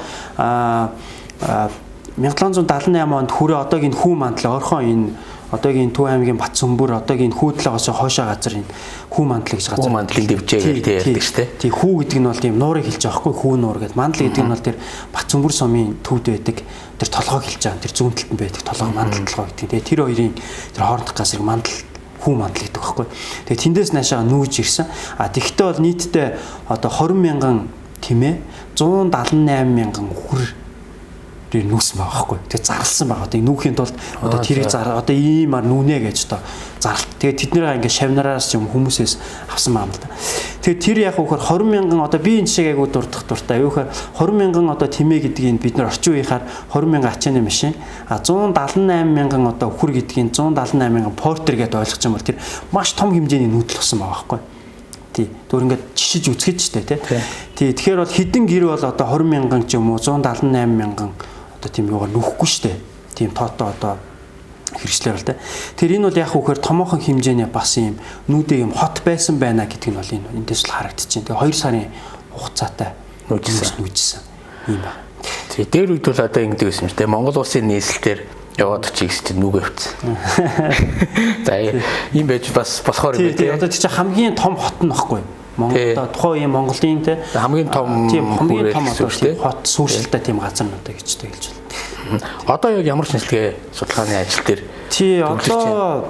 1778 онд хүрээ одоогийн хүү мандлаа орхон энэ одоогийн Төв аймгийн Батцөмбөр одоогийн хүүдлээс хойшоо газар энэ хүү мандал гэж газар. Хүү мандлын дэвжээ гэдэг ярьдаг шүү дээ. Тийм хүү гэдэг нь бол тийм нуурыг хэлж байгаа хгүй хүү нуур гэдэг. Мандал гэдэг нь бол тэр Батцөмбөр сумын төвд байдаг тэр толгойг хэлж байгаа. Тэр зүүн талд нь байдаг толгой мандал толгой гэдэг. Тэгээ тэр хоёрын тэр хоорондох газрыг мандал хүү мандал гэдэг байхгүй. Тэгээ тэндээс наашаа нүүж ирсэн. Тэгэхдээ бол нийтдээ одоо 20 мянган тэмээ 178 мянган хүр нүүсэн байгаа байхгүй. Тэгээ зарлсан байгаа. Тэгээ нүүхийн тулд одоо тэрийг одоо иймар нүнэ гэж одоо зарлт. Тэгээ тэд нэрээ ингээ шавнараас юм хүмүүсээс авсан байгаа юм л да. Тэгээ тэр яг үхээр 20 мянган одоо би энэ шиг айгуу дурдах дуртай. Юу гэхээр 20 мянган одоо тэмээ гэдгийг бид нар орчин үеийнхаар 20 мянган ачааны машин 178 мянган одоо хүр гэдгийг 178 мянган портер гэдээ ойлгож байгаа юм бол тэр маш том хэмжээний нүүдэл болсон байгаа байхгүй. Түр ингээд жишиж үзэхэд ч тий. Тэгэхээр бол хэдэн гэр бол одоо 20 мянган ч юм уу 178 мянган одоо тийм юугаар нөхгүй штэ. Тийм тоотоо одоо хэрэгслэр бол тий. Тэр энэ бол яг үхээр томоохон хэмжээний бас юм нүүдээ юм хот байсан байна гэдэг нь бол эндээс л харагдчихээн. Тэгээ 2 сарын хугацаатай нүүжсэн юм байна. Тэгээ дээр үед бол одоо ингэдэг байсан юм тий. Монгол улсын нийслэлээр яваад очиж чинь нүгэ авцсан. За ийм байж бас болохоор юм тий. Одоо тийч хамгийн том хот нь баггүй. Монгол тухайн үеийн Монголын тий хамгийн том одоо хот сүршилтэй тийм газар нь одоо гэж хэлж байна. Одоо яг ямар шинжилгээ судалгааны ажил дээр тий одоо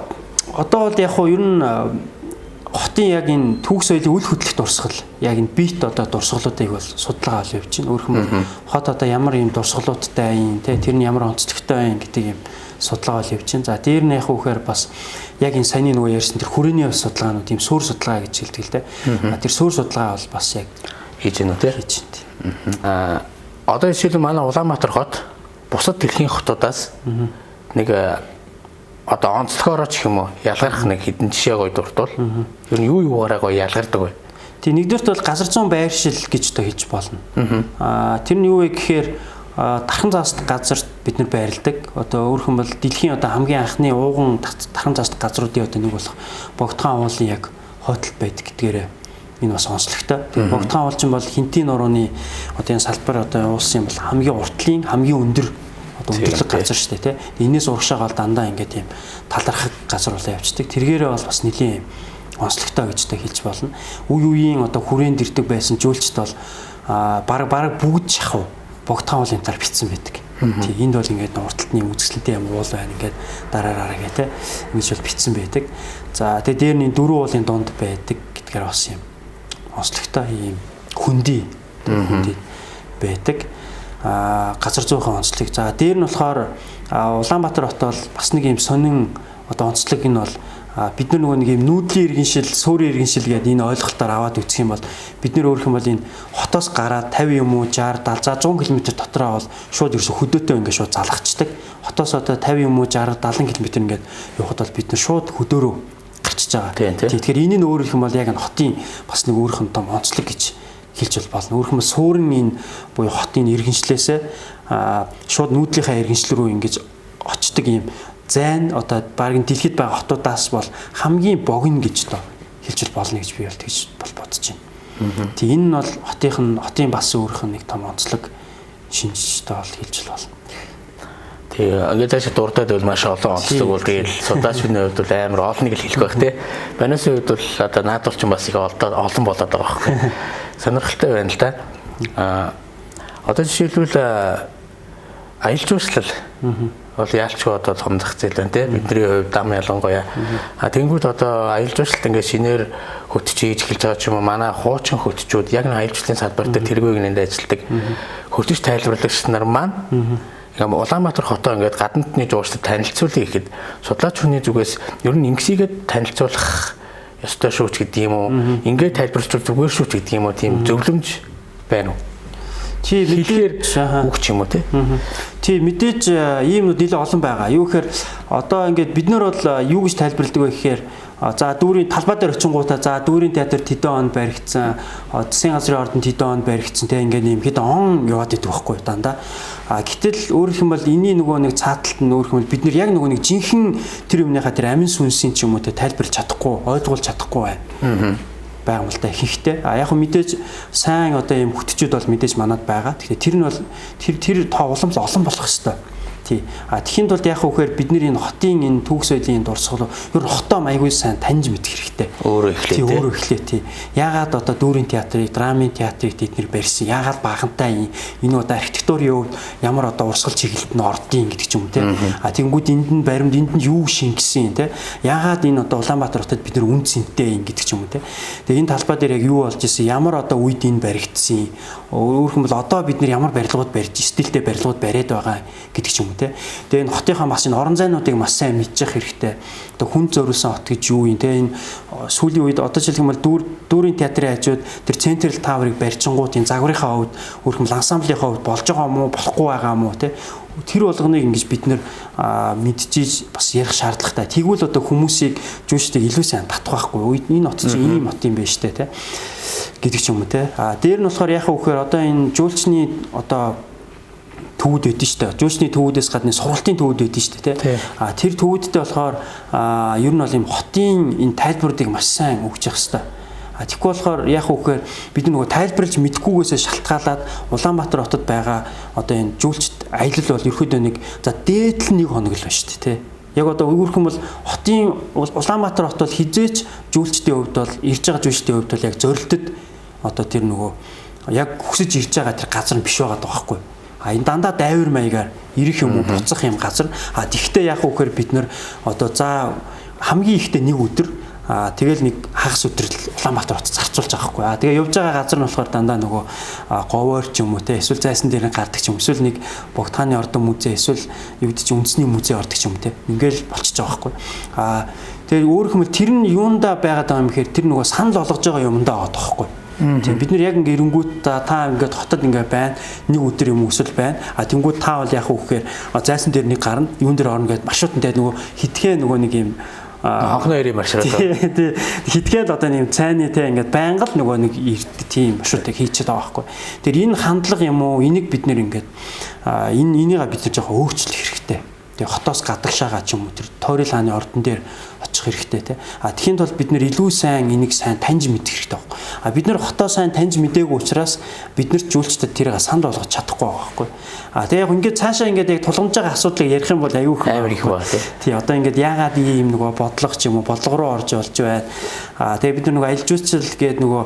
бол яг хуу ер нь хотын яг энэ түүх соёлын үл хөдлөлт дурсгал яг энэ бит одоо дурсгалуудыг бол судалгаа ол явж байна. Өөрөөр хэлбэл хот одоо ямар юм дурсгалуудтай юм тий тэр нь ямар онцлогтой юм гэдэг юм судалгаа ол явж байна. За дээр нь яг үхээр бас яг энэ саяны нөгөө ярьсан тэр хүрээний судалгаанууд тийм суурь судалгаа гэж хэлдэг л дээ. Тэр суурь судалгаа бол бас яг хийж гэнэ үү тий. Хийж байна. Одоо жишээлбэл манай Улаанбаатар хот бусад дэлхийн хотуудаас нэг одоо онцлогоороо ч юм уу ялгарх нэг хэдэн жишээ гоё дурдвал ер нь юу юугаараа гоё ялгардаг вэ? Тэг нэгдүгээрт бол газар зүүн байршил гэж одоо хэлж болно. Тэр нь юу вэ гэхээр дархан заастах газарт бид нар байрладаг. Одоо өөрөөр хэлбэл дэлхийн одоо хамгийн анхны ууган дархан заастах газруудын одоо нэг болох Богдхан уулын яг хойдолд байдаг гэдгээрээ энэ бас онцлогтой. Тэгээ Богдхан уул чинь бол Хинтийн нурууны одоо энэ салбар одоо уулсан юм бол хамгийн уртлын хамгийн өндөр одоо өндөрлөг газар шүү дээ тий. Энээс урагшаагаал дандаа ингээд тийм талархах газар болоо явцдаг. Тэргээрээ бол бас нэлийн онцлогтой гэж одоо хэлж болно. Үе үеийн одоо хүрээнд ирдэг байсан жуулчд бол баг бүгд шахав Богдхан уулын таар битсэн байдаг. Тий энд бол ингээд урталтны үзэсгэлэнтэй юм уул байна ингээд дараараа гээ тий. Ингэж бол битсэн байдаг. За тэгээ дээр нь 4 уулын дунд байдаг гэдгээр бас юм онцлогтой юм хөндөй байдаг. Газар зүйн онцлог. За дээр нь болохоор Улаанбаатар хот бол бас нэг юм сонин одоо онцлог нь бол бид нар нөгөө нэг юм нүүдлийн иргэншил, суурийн иргэншил гэдэг энэ ойлголтоор аваад үзэх юм бол бид нар өөрөх юм бол энэ хотоос гараад 50 юм уу 60, 70, 100 км дотроо бол шууд ерөөсө хөдөөтэй ингээд шууд залгацдаг. Хотоос одоо 50 юм уу 60, 70 км ингээд явхад бол бид нар шууд хөдөөрөө гарчиж байгаа. Тэгэхээр энэ нь өөрөх юм бол яг хотын бас нэг өөрөх нь том онцлог гэж хэлж болно. Өөрөх юм суурин энэ буюу хотын иргэншлээсээ шууд нүүдлийнхаа иргэншил рүү ингэж очдөг юм зайн одоо багын дэлхийд байгаа хотуудаас бол хамгийн богино гэж одоо хэлж болно гэж би бол тэгж бодож байна. Тэг энэ нь бол хотын бас өөрөх нь нэг том онцлог шинжтэй бол хэлж болно. Тэгээ ингээд цаашаа дурдаад бол маш олон онцлог бол тэгэл судаачны хувьд бол амар олныг л хэлэх байх тий. Банисын хувьд бол одоо наадвар ч бас их олон болоод байгаа байхгүй. Сонирхолтой байна л да. Одоо жишээлбэл аялал жуулчлал бол яалчгүй одоо том зах зээл байна тий. Бидний хувьд дам ялангуяа. Тэнгүүд одоо аялал жуулчлалт ингээд шинээр хөтж хийж эхэлж байгаа ч юм уу манай хуучин хөтчүүд яг аялал жуулчлалын салбар дээр тэргүүг нэнд ажилладаг хөтөж тайлбарлагч нар маань ингээм Улаанбаатар хотоо ингээд гадаадны жуулчдад танилцуулъя гэхэд судлаач хүний зүгээс ер нь ингэсийгээ танилцуулах ёстой шүү ч гэдэг юм уу? Ингээд тайлбарлах зүгээр шүү ч гэдэг юм уу? Тийм зөвлөмж байна уу? Чи хэлээр үг ч юм уу те? Тий мэдээж ийм нүүд нэлээд олон байгаа. Юу гэхээр одоо ингээд бид нар бол юу гэж тайлбарладаг вэ гэхээр за дүүрийн талбай дээр очингуудаа за дүүрийн театрт хэдэн он баригдсан, засгийн газрын ордонд хэдэн он баригдсан те ингээд юм хэдэн он яваад идэх байхгүй дандаа. Гэтэл өөрөөх юм бол энэний нөгөө нэг цааталт нь өөрөөх юм бол бид нар яг нөгөө нэг жинхэнэ тэр юмныхаа тэр амин сүнсийн ч юм уу те тайлбарлаж чадахгүй, ойлгуулж чадахгүй байна. Байгаа юм л та ихэнхдээ. Яг хөө мэдээж сайн одоо юм хөтчүүд бол мэдээж манад байгаа. Тэгэхээр тэр нь бол тэр тоо улам олон болох хэвээр. Тий. Тэхийн тулд яг үхээр бид нар энэ хотын энэ түүх соёлын дурсгал ер нь хотоо маягүй сайн таньж мэдэх хэрэгтэй. Өөрөө эхлэв. Тий, өөрөө эхлэв тий. Яагаад одоо дүүрийн театрыг, драмын театрыг тэднэр барьсан? Яагаад баахантай энэ одоо архитектурын хувьд ямар одоо урсгал чиглэлд нь ордын гэдэг ч юм тий. Тэгэнгүүт энд нь баримт энд нь юу шингэсэн тий. Яагаад энэ одоо Улаанбаатар хотод бид нар үн цэнтэй юм гэдэг ч юм уу тий. Тэгээ энэ талбай дээр яг юу болж исэн? Ямар одоо үед энэ баригдсан? Өөрөөх нь бол одоо бид нар ямар барилгууд барьж, стилтэй барилгууд бариад байгаа гэдэг ч юм. Тэгээ энэ хотынхаа маш энэ орон зайнуудыг маш сайн мэдчих хэрэгтэй. Одоо хүн зориулсан хот гэж юу юм те энэ сүүлийн үед одоо жишээлх юм бол дүүрийн театрын хажууд тэр Central Tower-ыг барьчингууд энэ загварынхаа хувьд өөрөөр нь ансамблийнхаа хувьд болж байгаа мó болохгүй байгаа мó те тэр болгоныг ингэж бид нэр мэдчихэж бас ярих шаардлагатай. Тэгвэл одоо хүмүүсийг жуулчдыг илүү сайн татах байхгүй. Энэ хот чинь ийм хот юм байна штэ те гэдэг ч юм уу те. Дээр нь болохоор яхаа вөхөр одоо энэ жуулчны одоо төвүүд байдэн шүү дээ. Жуулчны төвүүдээс гадна сургалтын төвүүд байдэн шүү дээ, тий. Тэр төвүүдтэй болохоор ер нь бол юм хотын энэ тайлбаруудыг маш сайн өгч явах хэрэгтэй. Тэгэхгүй болохоор яг үгээр бид нөгөө тайлбарлаж мэдхгүйгээсээ шалтгаалаад Улаанбаатар хотод байгаа одоо энэ жуулчд аялал бол ерөөдөө нэг за дээд л 1 хоног л байна шүү дээ, тий. Яг одоо өөрхөн бол хотын Улаанбаатар хот бол хизээч жуулчдын хувьд бол ирж байгаа жуулчдын хувьд бол яг зорилтод одоо тэр нөгөө яг хүсэж ирж байгаа тэр газар нь биш байгаа байхгүй. Энэ дандаа дайвар маягаар ирэх юм уу буцах юм газар. Тэгвэл яг үхээр бид нэр одоо за хамгийн ихтэй нэг өдөр тэгэл нэг хагас өдөр Улаанбаатар хотод зарцуулж байгаа хгүй. Тэгээ явж байгаа газар нь болохоор дандаа нөгөө говоор ч юм уу те эсвэл зайсан дээр гардаг ч юм эсвэл нэг Богдхааны ордон музей эсвэл юу гэдэг чи үндэсний музей ордог ч юм те. Ингээл болчихж байгаа хгүй. Тэгээ өөрөөх нь тэр нь юунда байгаад байгаа юм гэхээр тэр нөгөө санал болгож байгаа юмдаа байгаа тоххой. Тийм бид нар яг ингээ эренгүүт та ингээд хотод ингээ байна. Нэг өдөр юм өсөл байна. Тэнгүүд та бол яг үхээр зайсан дээр нэг гарна. Юун дээр орно гэдээ маршруттай нөгөө хитгэн нөгөө нэг юм хонхны хоёрын маршрут. Тийм хитгэл одоо нэг цайны те ингээд байнга л нөгөө нэг тийм маршрутыг хийчихэд байгаа байхгүй. Тэр энэ хандлага юм уу? Энийг бид нэр ингээд энийг бид нар жоохон өөрчлөх хэрэгтэй. Тэгээ хотоос гадагшаага ч юм уу тэр Тойрол хааны ордон дээр очих хэрэгтэй те. Тэхийн тулд бид нэр илүү сайн энийг сайн таньж мэдэх хэрэгтэй байхгүй. Бид нэр хотоо сайн таньж мэдээгүй учраас бид нар жуулчдад тэрийг санал болгож чадахгүй байгаа байхгүй. Тэгээ яг ингээд цаашаа ингээд яг тулгамж байгаа асуудлыг ярих юм бол аюу их амар их байна тий. Одоо ингээд яагаад ийм нөгөө бодлого ч юм уу бодлого руу орж болж байна. Тэгээ бид нар нөгөө аль жуулчлал гэдэг нөгөө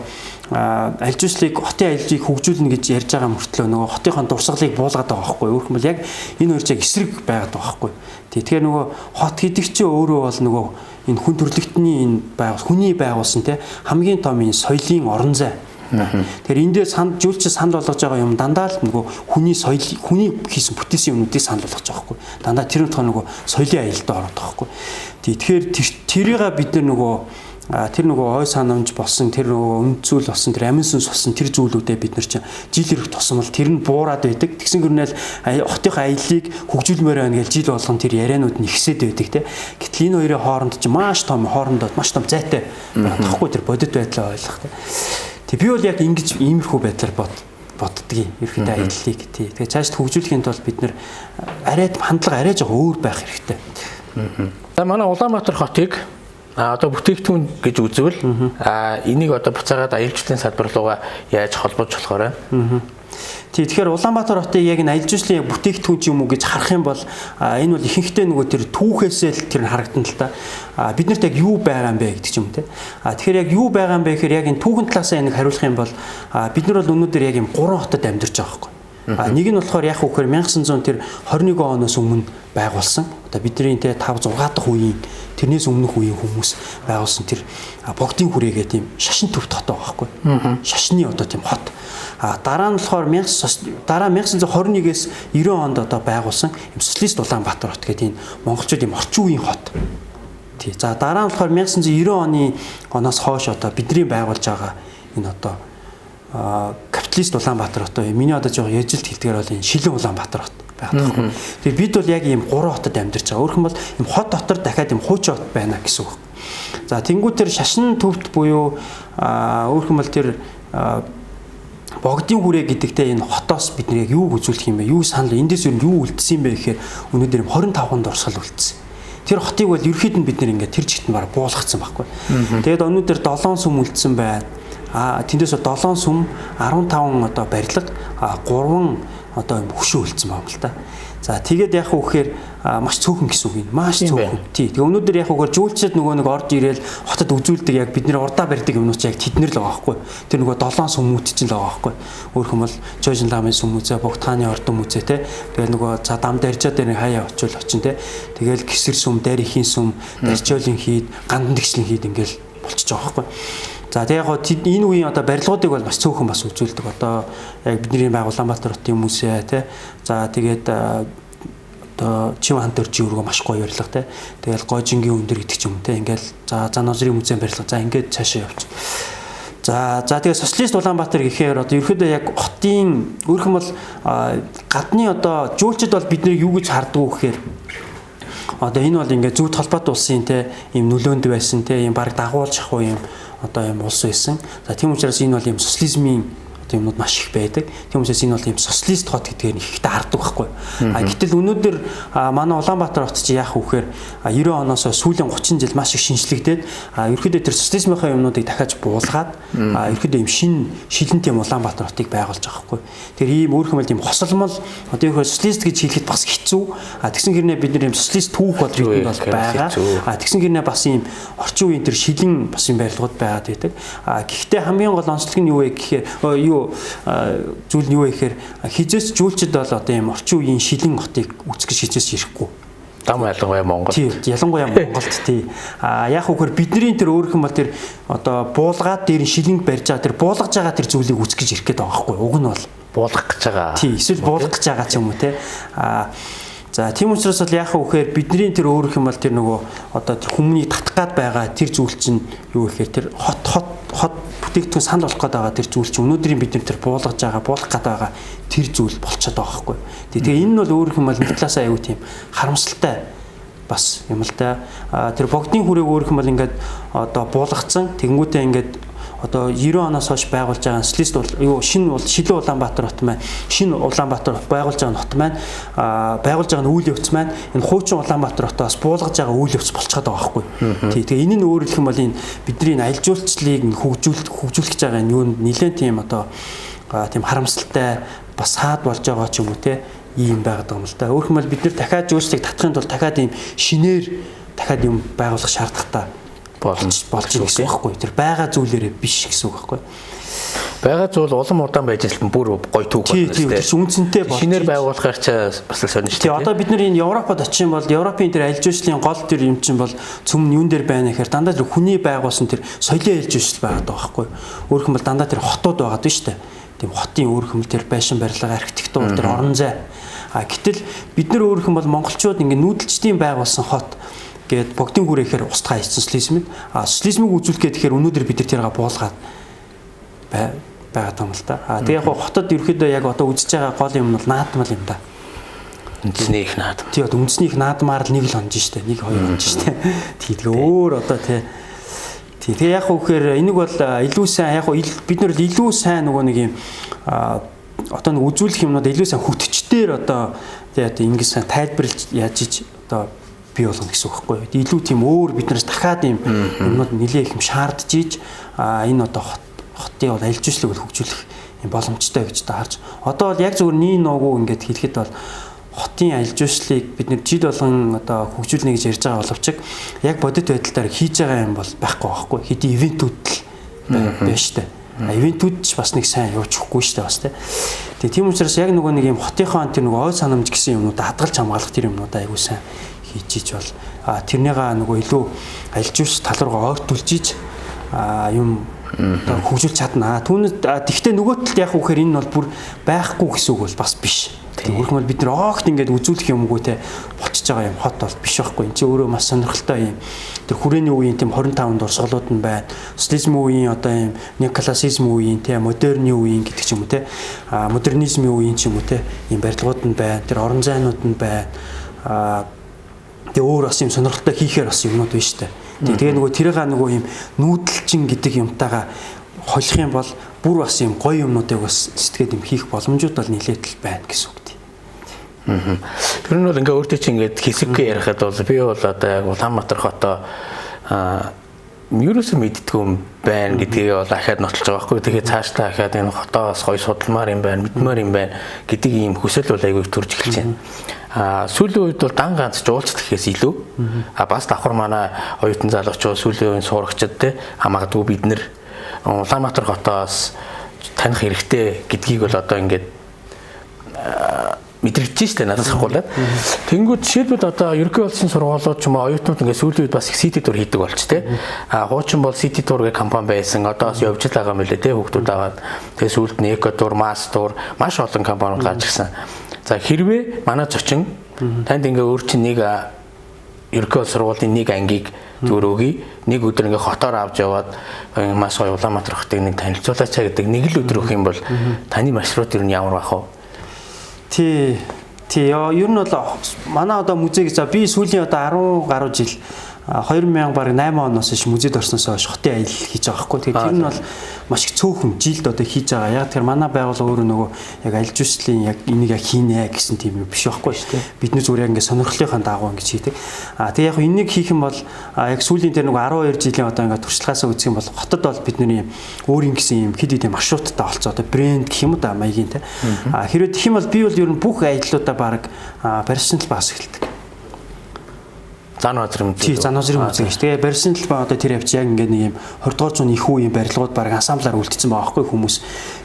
аль жуулчлалыг хотын аяллыг хөгжүүлнэ гэж ярьж байгаа мөртлөө нөгөө хотынхон дурсгалыг буулгаад байгаа байхгүй. Өөрөөр хэлбэл яг энэ хоёр яг эсрэг байгаад байгаа байхгүй. Тэгэхээр нөгөө хот гэдэг чинь өөрөө бол нөгөө энэ хүн төрөлхтний энэ хүний байгуулсан те хамгийн том энэ соёлын орон зай. Тэгэхээр эндээ жуулч санал болгож байгаа юм дандаа л нөгөө хүний соёл хүний хийсэн бүтээсэн юмнуудыг санал болгож байгаа байхгүй. Дандаа тэр нөгөө соёлын аялалд ороод байгаа байхгүй. Тэгэхээр тэрийг бид нар тэр нөгөө ой санамж болсон тэр нөгөө үнд зүйл болсон тэр амин сүнс болсон тэр зүйлүүдээ бид нар чинь жил ирэх тусмал тэр нь буураад байдаг. Тэгсэн гэрнэл хотынхаа аяллыг хөгжүүлмээр байна гэж жил болгон тэр ярианууд нь ихсээд байдаг те. Гэтэл энэ хоёрын хооронд чинь маш том зайтай байхгүй тэр бодит байдлаа ойлгох те. Тэг би бол яг ингэж иймэрхүү байдлаар боддгийг ерөөхдөө аяллыг тий. Тэгээ цаашд хөгжүүлэхийн тулд бид нар хандлага арай жоо өөр байх хэрэгтэй. За манай Улаанбаатар хотыг одоо бүтээгдэхүүн гэж үзвэл энийг одоо буцаагаад аялалчдын салбар руугаа яаж холбож болохоор байна. Тэгэхээр Улаанбаатар хотыг яг энэ аялал жуулчлалын бүтээгдэхүүн юм уу гэж харах юм бол энэ бол ихэнхдээ нөгөө тэр түүхээсээ л тэр харагдана л та. Бид нарт яг юу байгаа юм бэ гэдэг ч юм те. Тэгэхээр яг юу байгаа юм бэ гэхээр яг энэ түүхэн талаасаа энийг хариулах юм бол бид нар бол өнөөдөр яг юм 3 хотод амьдарч байгаа байхгүй. Нэг нь болохоор яг үхээр 1921 оноос өмнө байгуулсан. Одоо бидний те 5 6 дахь үеийн тэрнээс өмнөх үеийн хүмүүс байгуулсан тэр Богдын хүрээгээ тийм шашин төвт хот байгаа байхгүй. Шашны одоо тийм хот. Дараа нь болохоор 1921-ээс 90 онд одоо байгуулсан юм социалист Улаанбаатар хот гэдэг энэ монголчууд юм орчин үеийн хот. Тий. За дараа нь болохоор 1990 оноос хойш одоо бидний байгуулж байгаа энэ одоо капиталист Улаанбаатар хот миний одоо жоо яжилт хэлдгээр бол энэ шилэн Улаанбаатар хот байдаг байхгүй. Тэгээ бид бол яг ийм 3 хотод амьдарч байгаа. Өөрөөр хэлбэл ийм хот дотор дахиад ийм хуучин хот байна гэсэн үг. За тэнгуүтэр шашин төвт буюу өөрөөр хэлбэл тэр богдын хүрээ гэдэгтэй энэ хотоос бид нэг юуг үзүүлэх юм бэ? Юу санал эндээс юу үлдсэн юм бэ гэхээр өнөөдөр 25 дурсгал үлдсэн. Тэр хотыг бол ерөөхдөө бид нэр ингээд тэр жигт нь бараг буулгацсан байхгүй. Тэгээд өнөөдөр 7 сүм үлдсэн байна. Тэндээс 7 сүм 15 одоо барилга 3 одоо хөшөө үлдсэн байна л та. За тэгээд яг үхээр маш цөөхөн гэсэн үг юм. Маш цөөхөн. Тий. Тэгээ өнөөдөр яг үгээр жуулчид нөгөө нэг орж ирээл хотод үзүүлдэг яг бидний урдаа барьдаг юмнууд яг тэднэр л байгаа байхгүй. Тэр нөгөө 7 сүмүүд чинь л байгаа байхгүй. Өөрөөр хэлбэл Жожин ламын сүм үзээ, Богдхааны ордон үзээ те. Тэгээ нөгөө за дам даржаа дээр хаяа очил очин те. Тэгээл гисэр сүм, дайрхийн сүм, даржоолын хийд, гандан тэгшлийн хийд ингээл болчихж байгаа байхгүй. За тэгээ яг энэ үеийн одоо барилгуудыг бол маш цөөхөн бас үзүүлдэг. Одоо яг бидний Улаанбаатар хотын хүмүүсээ тий. За тэгээд одоо Чив хаан төржи өргөө маш гоё барилга тий. Тэгэл Гойжингийн өндөр гэдэг ч юм тий. Ингээл за Занозрын музейн барилга. За ингээд цаашаа явчих. За тэгээ социалист Улаанбаатар гэхээр одоо ерөөдөө яг хотын өөрхөн бол гадны одоо жуулчид бол бидний юу гэж харддаг вэ гэхээр одоо энэ бол ингээд зөв толгойд улсын тий ийм нөлөөнд байсан тий ийм баг дагуулж ах уу ийм одоо юм улс байсан. За тийм учраас энэ бол юм социализмын одоо юмнууд маш их байдаг. Тийм учраас энэ бол юм социалист хот гэдгээр их ихтэй хардаг байхгүй. Гэтэл өнөөдөр манай Улаанбаатар хот чи яах вэ гэхээр 90 оноос сүүлийн 30 жил маш их шинжлэгдээд ерөөдөө тэр социализмынхаа юмнуудыг дахиад буулгаад ерөөдөө юм шилэн тийм Улаанбаатар хотыг байгуулж байгаа байхгүй. Тэр ийм өөрхөн юм хосолмол одоо юу социалист гэж хэлэхэд бас хэцүү. Тэгсэн хэрнээ бид нар юм социалист түүх бол бидэнд бол байгаа. Тэгсэн хэрнээ бас ийм орчин үеийн тэр шилэн бас юм барилгууд байгаад байдаг. Гэхдээ хамгийн гол онцлог нь юу вэ гэхээр зүйл нь юу вэ гэхээр хизээс жуулчид бол одоо ийм орчин үеийн шилэн хотыг үүсгэж хизээс ирэхгүй. Дам ялангуяа Монгол. Тийм, ялангуяа Монголд тий. Яг үгээр бидний тэр өөрөх юм бол тэр одоо буулгаад дээр шилэнг барьж байгаа тэр буулгаж байгаа тэр зүйлийг үүсгэж ирэх гээд байгаа байхгүй. Уг нь бол буулгах гэж байгаа. Тий, эсвэл буулгах гэж байгаа ч юм уу те. За тийм учраас бол яах вэ гэхээр бидний тэр өөрөх юм бол тэр нөгөө одоо тэр хүмүүний татах гад байгаа тэр зүйл чинь юу гэхээр тэр хот бүтээгдэхүүн санал болох гээд байгаа тэр зүйл чинь өнөөдрийн бид тэр буулгаж байгаа буулгах гээд байгаа тэр зүйл болчиход байгаа байхгүй. Тэгээ энэ нь бол өөрөх юм бол нэг талаасаа аюу тийм харамсалтай бас юм л да. Тэр богдны хүрээг өөрөх юм бол ингээд одоо буулгацсан тэгэнгүүтээ ингээд одоо 90 оноос хойш байгуулж байгаа социалист юу шинэ шилэн Улаанбаатар хот маань шинэ Улаанбаатар байгуулж байгаа хот маань байгуулж байгаа үйл явц маань энэ хуучин Улаанбаатар хотоос буулгаж байгаа үйл явц болчиход байгаа байхгүй. Тэгээ энэ нь өөрөлдөх юм бол энэ бидний аялал жуулчлалыг хөгжүүлэх гэж байгаа энэ юу нэлээд тийм одоо тийм харамсалтай бас саад болж байгаа ч юм уу те ийм байгаад байгаа юм л да. Өөрөөр хэлбэл бид нэр дахиад жуулчлалыг татахын тулд дахиад ийм шинээр дахиад юм байгуулах шаардлагатай болж байгаа байхгүй. Тэр байгаа зүйлээрээ биш гэсэн үг байхгүй. Байгаа зүйл улам удаан байж ирсэн бүр гоё түүх байна тийм тийм үнцэнтэй болж шинээр байгуулахаар ч бас сонирхолтой. Тийм одоо бид нар энэ Европод очих юм бол Европын тэр аялал жуулчлалын гол тэр юм чинь бол цөм нь юун дээр байна гэхээр дандаа тэр хүний байгуулсан тэр соёлын аялал жуулчлал байгаад байгаа байхгүй. Өөрөөр хэлбэл дандаа тэр хотууд байгаад байна шүү дээ. Тийм хотын өөрөөр хэлбэл тэр байшин барилга, архитектур, тэр орон зай. Гэтэл бид нар өөрөөр хэлбэл монголчууд ингээ нүүдэлчдийн байгуулсан хот гээд богдын хүрээхээр устгаа хийсэн социализмд социализмыг үзүүлэх гэхээр өнөөдөр бид нар тэргээ буулгаад байгаад байгаа юм л да. Тэгээ яг хотод ерөөхдөө яг одоо үзэж байгаа гол юм бол наадмал юм да. Үндэсний их наадам. Тий одоо үндэсний их наадмаар л нэг л онж штэ. 1 2 онж штэ. Тий тэгээ өөр одоо тий тэгээ яг үхээр энийг бол илүү сайн яг бид нар илүү сайн нөгөө нэг юм одоо нэг үзүүлэх юмнууд илүү сайн хөтчтээр одоо тий одоо ингэ сайн тайлбарлаж яаж ич одоо бий болгоно гэсэн үг байхгүй. Илүү тийм өөр биднээс дахиад юм юмнууд нэлээ их юм шаардж ийж энэ одоо хотын бол аялал жуулчлалыг хөгжүүлэх юм боломжтой гэж та харж. Одоо бол яг зөвхөн нийн ногоо ингээд хэлэхэд бол хотын аялал жуулчлалыг бид нэр жил болгон одоо хөгжүүлнэ гэж ярьж байгаа боловч яг бодит байдлаар хийж байгаа юм бол байхгүй байхгүй. Хэдий ивентүүд л байна штэ. Ивентүүд ч бас нэг сайн явж өгөхгүй штэ бас тийм учраас яг нөгөө нэг юм хотынхаа тэр нөгөө ой санамж гэсэн юмнууд хадгалж хамгаалах тэр юмнууд айгуу сайн хийж бол тэрнийгаа нөгөө илүү аялал жуулчлал тал руугаа ойртуулж ийж юм одоо хөгжүүлж чадна. Түүнээс тэгвэл нөгөө талд яг үхээр энэ бол бүр байхгүй гэсэн үг бол бас биш. Тэгвэл бид нар огт ингээд үзүүлэх юмгүй те болчихж байгаа юм хот бол биш байхгүй. Энд чинь өөрөө маш сонирхолтой юм. Тэр хүрээний үеийн тийм 25 дурсгалууд нь байна. Социализм үеийн одоо юм неоклассицизм үеийн те модерны үеийн гэдэг ч юм уу те модернизмын үеийн ч юм уу те ийм барилгууд нь байна. Тэр орон зайнууд нь байна. Тэгээ өөр бас юм сонирхолтой хийхээр бас юмнууд байна шүү дээ. Тэгээ нөгөө тэрийг нөгөө юм нүүдэлчин гэдэг юмтайгаа холих юм бол бүр бас юм гоё юмнуудыг бас сэтгэхэд юм хийх боломжууд бол нэлээд л байна гэсэн үг тийм. Тэр нь бол ингээ өөртөө чи ингээд хэсэггүй ярихад бол би бол одоо яг Улаанбаатар хотоо ерөөсөө мэддэггүй юм байна гэдгийг бол ахаад нотлож байгаа байхгүй. Тэгэхээр цаашдаа ахаад энэ хотоос гоё судалмаар юм байна, мэдмээр юм байна гэдэг ийм хүсэл бол айгүй төрж эхэлж байна. Сүүлийн үед бол дан ганц жуулчд гэхээс илүү бас давхар манай оюутан залуучууд сүүлийн үеийн сурагчид те магадгүй бид нэр Улаанбаатар хотоос таних хэрэгтэй гэдгийг бол одоо ингээд мэдрэгдэж штэ надаас хавуулаад. Тэнгүүд жишээлбэл одоо ерөнхий улсын сургуулиуд ч юм уу оюутнууд ингээд сүүлийн үед бас их CT тур хийдэг болч те. Хуучин бол CT тур гэх компани байсан. Одоо бас явж байгаа юм лээ те хүүхдүүд аваад. Тэгээ сүүлд нь Эко тур, Мас тур маш олон компаниуд гарч ирсэн. За хэрвээ манай зочин танд ингээ өөр чинь нэг ерөнхий сургуулийн нэг ангийг зүгээр өгье. Нэг өдөр ингээ хотоор авч яваад маш гоё Улаанбаатар хотыг нэг танилцуулаач гэдэг нэг л өдөр өгөх юм бол таны маршрут ер нь ямар байх вэ? Тий. Ер нь бол манай одоо музей гэж би сүүлийн одоо 10 гаруй жил 2008 оноос хойш музейд орсноос хойш хотын аялал хийж байгаа байхгүй. Тэгэхээр тэр нь бол маш их цөөхөн жилд одоо хийж байгаа. Яг тэр манай байгуул өөрөө нөгөө яг аялал жуулчлалын яг энийг яг хийнэ гэсэн тийм юм биш байхгүй шүү дээ. Бид нэр зүгээр яг ингээд сонирхлынхаа дагуу ингэж хийдэг. Тэгээ яг энийг хийх юм бол яг сүүлийн тэр нөгөө 12 жилийн одоо ингээд туршлагаасаа үзэх юм бол хотод бол бидний өөрийн гэсэн юм хэд хэдэн маршруттай болцоо одоо брэнд гэх юм уу да маягийн те. Хэрвээ тэгэх юм бол би бол ер нь бүх аяллуудаа баг персонал бас эхэлдэг. Зан азрын музей. Тий, зан азрын музей гэж. Тэгээ барьсан л ба одоо тэр явж яг ингээд нэг юм 20 дугаар зууны их үеийн барилгууд баг ансамблаар үлдсэн байгаа байхгүй хүмүүс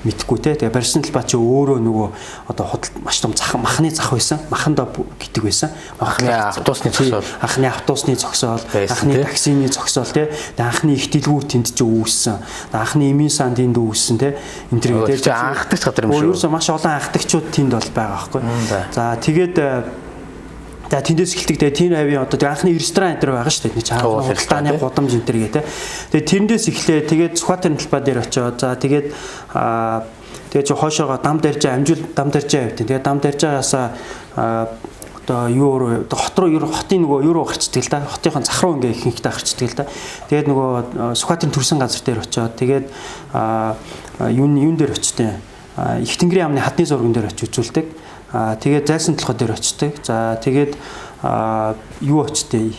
мэдхгүй те. Тэгээ барьсан л ба чи өөрөө нөгөө одоо худалд маш том махны зах байсан. Махандаа гэдэг байсан. Махны автобусны зогсоол. Анхны автобусны зогсоол, анхны таксины зогсоол те. Тэгээ анхны их дэлгүүр тэнд ч үүссэн. Анхны эмийн сан тэнд үүссэн те. Энд тэр гэдэг анхдагч газар юм шүү. Өөрөөсөө маш олон анхдагчуд тэнд бол байгаа байхгүй. За тэгээд за тэндээс эхэлдэг тийм авийн одоо анхны ресторан энэ төр байгаа шүү дээ. Нэг чанга худалдааны гудамж энэ төр гээ. Тэгээ тэрэндээс эхлээ. Тэгээд Сүхбаатарын талбай дээр очиод за тэгээд чи хойшоогоо дам даржаа амжуул дам даржаа явт. Тэгээд дам даржаагаасаа одоо юу хот руу хотын нөгөө юу руу гарчдаг л да. Хотынхон зах руу ингээ ихэнхдээ гарчдаг л да. Тэгээд нөгөө Сүхбаатарын төрсөн газар дээр очиод тэгээд юун дээр очтیں۔ Их Тэнгэрийн амны хадны зурган дээр очиж үзүүлдэг. Тэгээд зайсан толгой дээр очдог. За тэгээд юу очтой?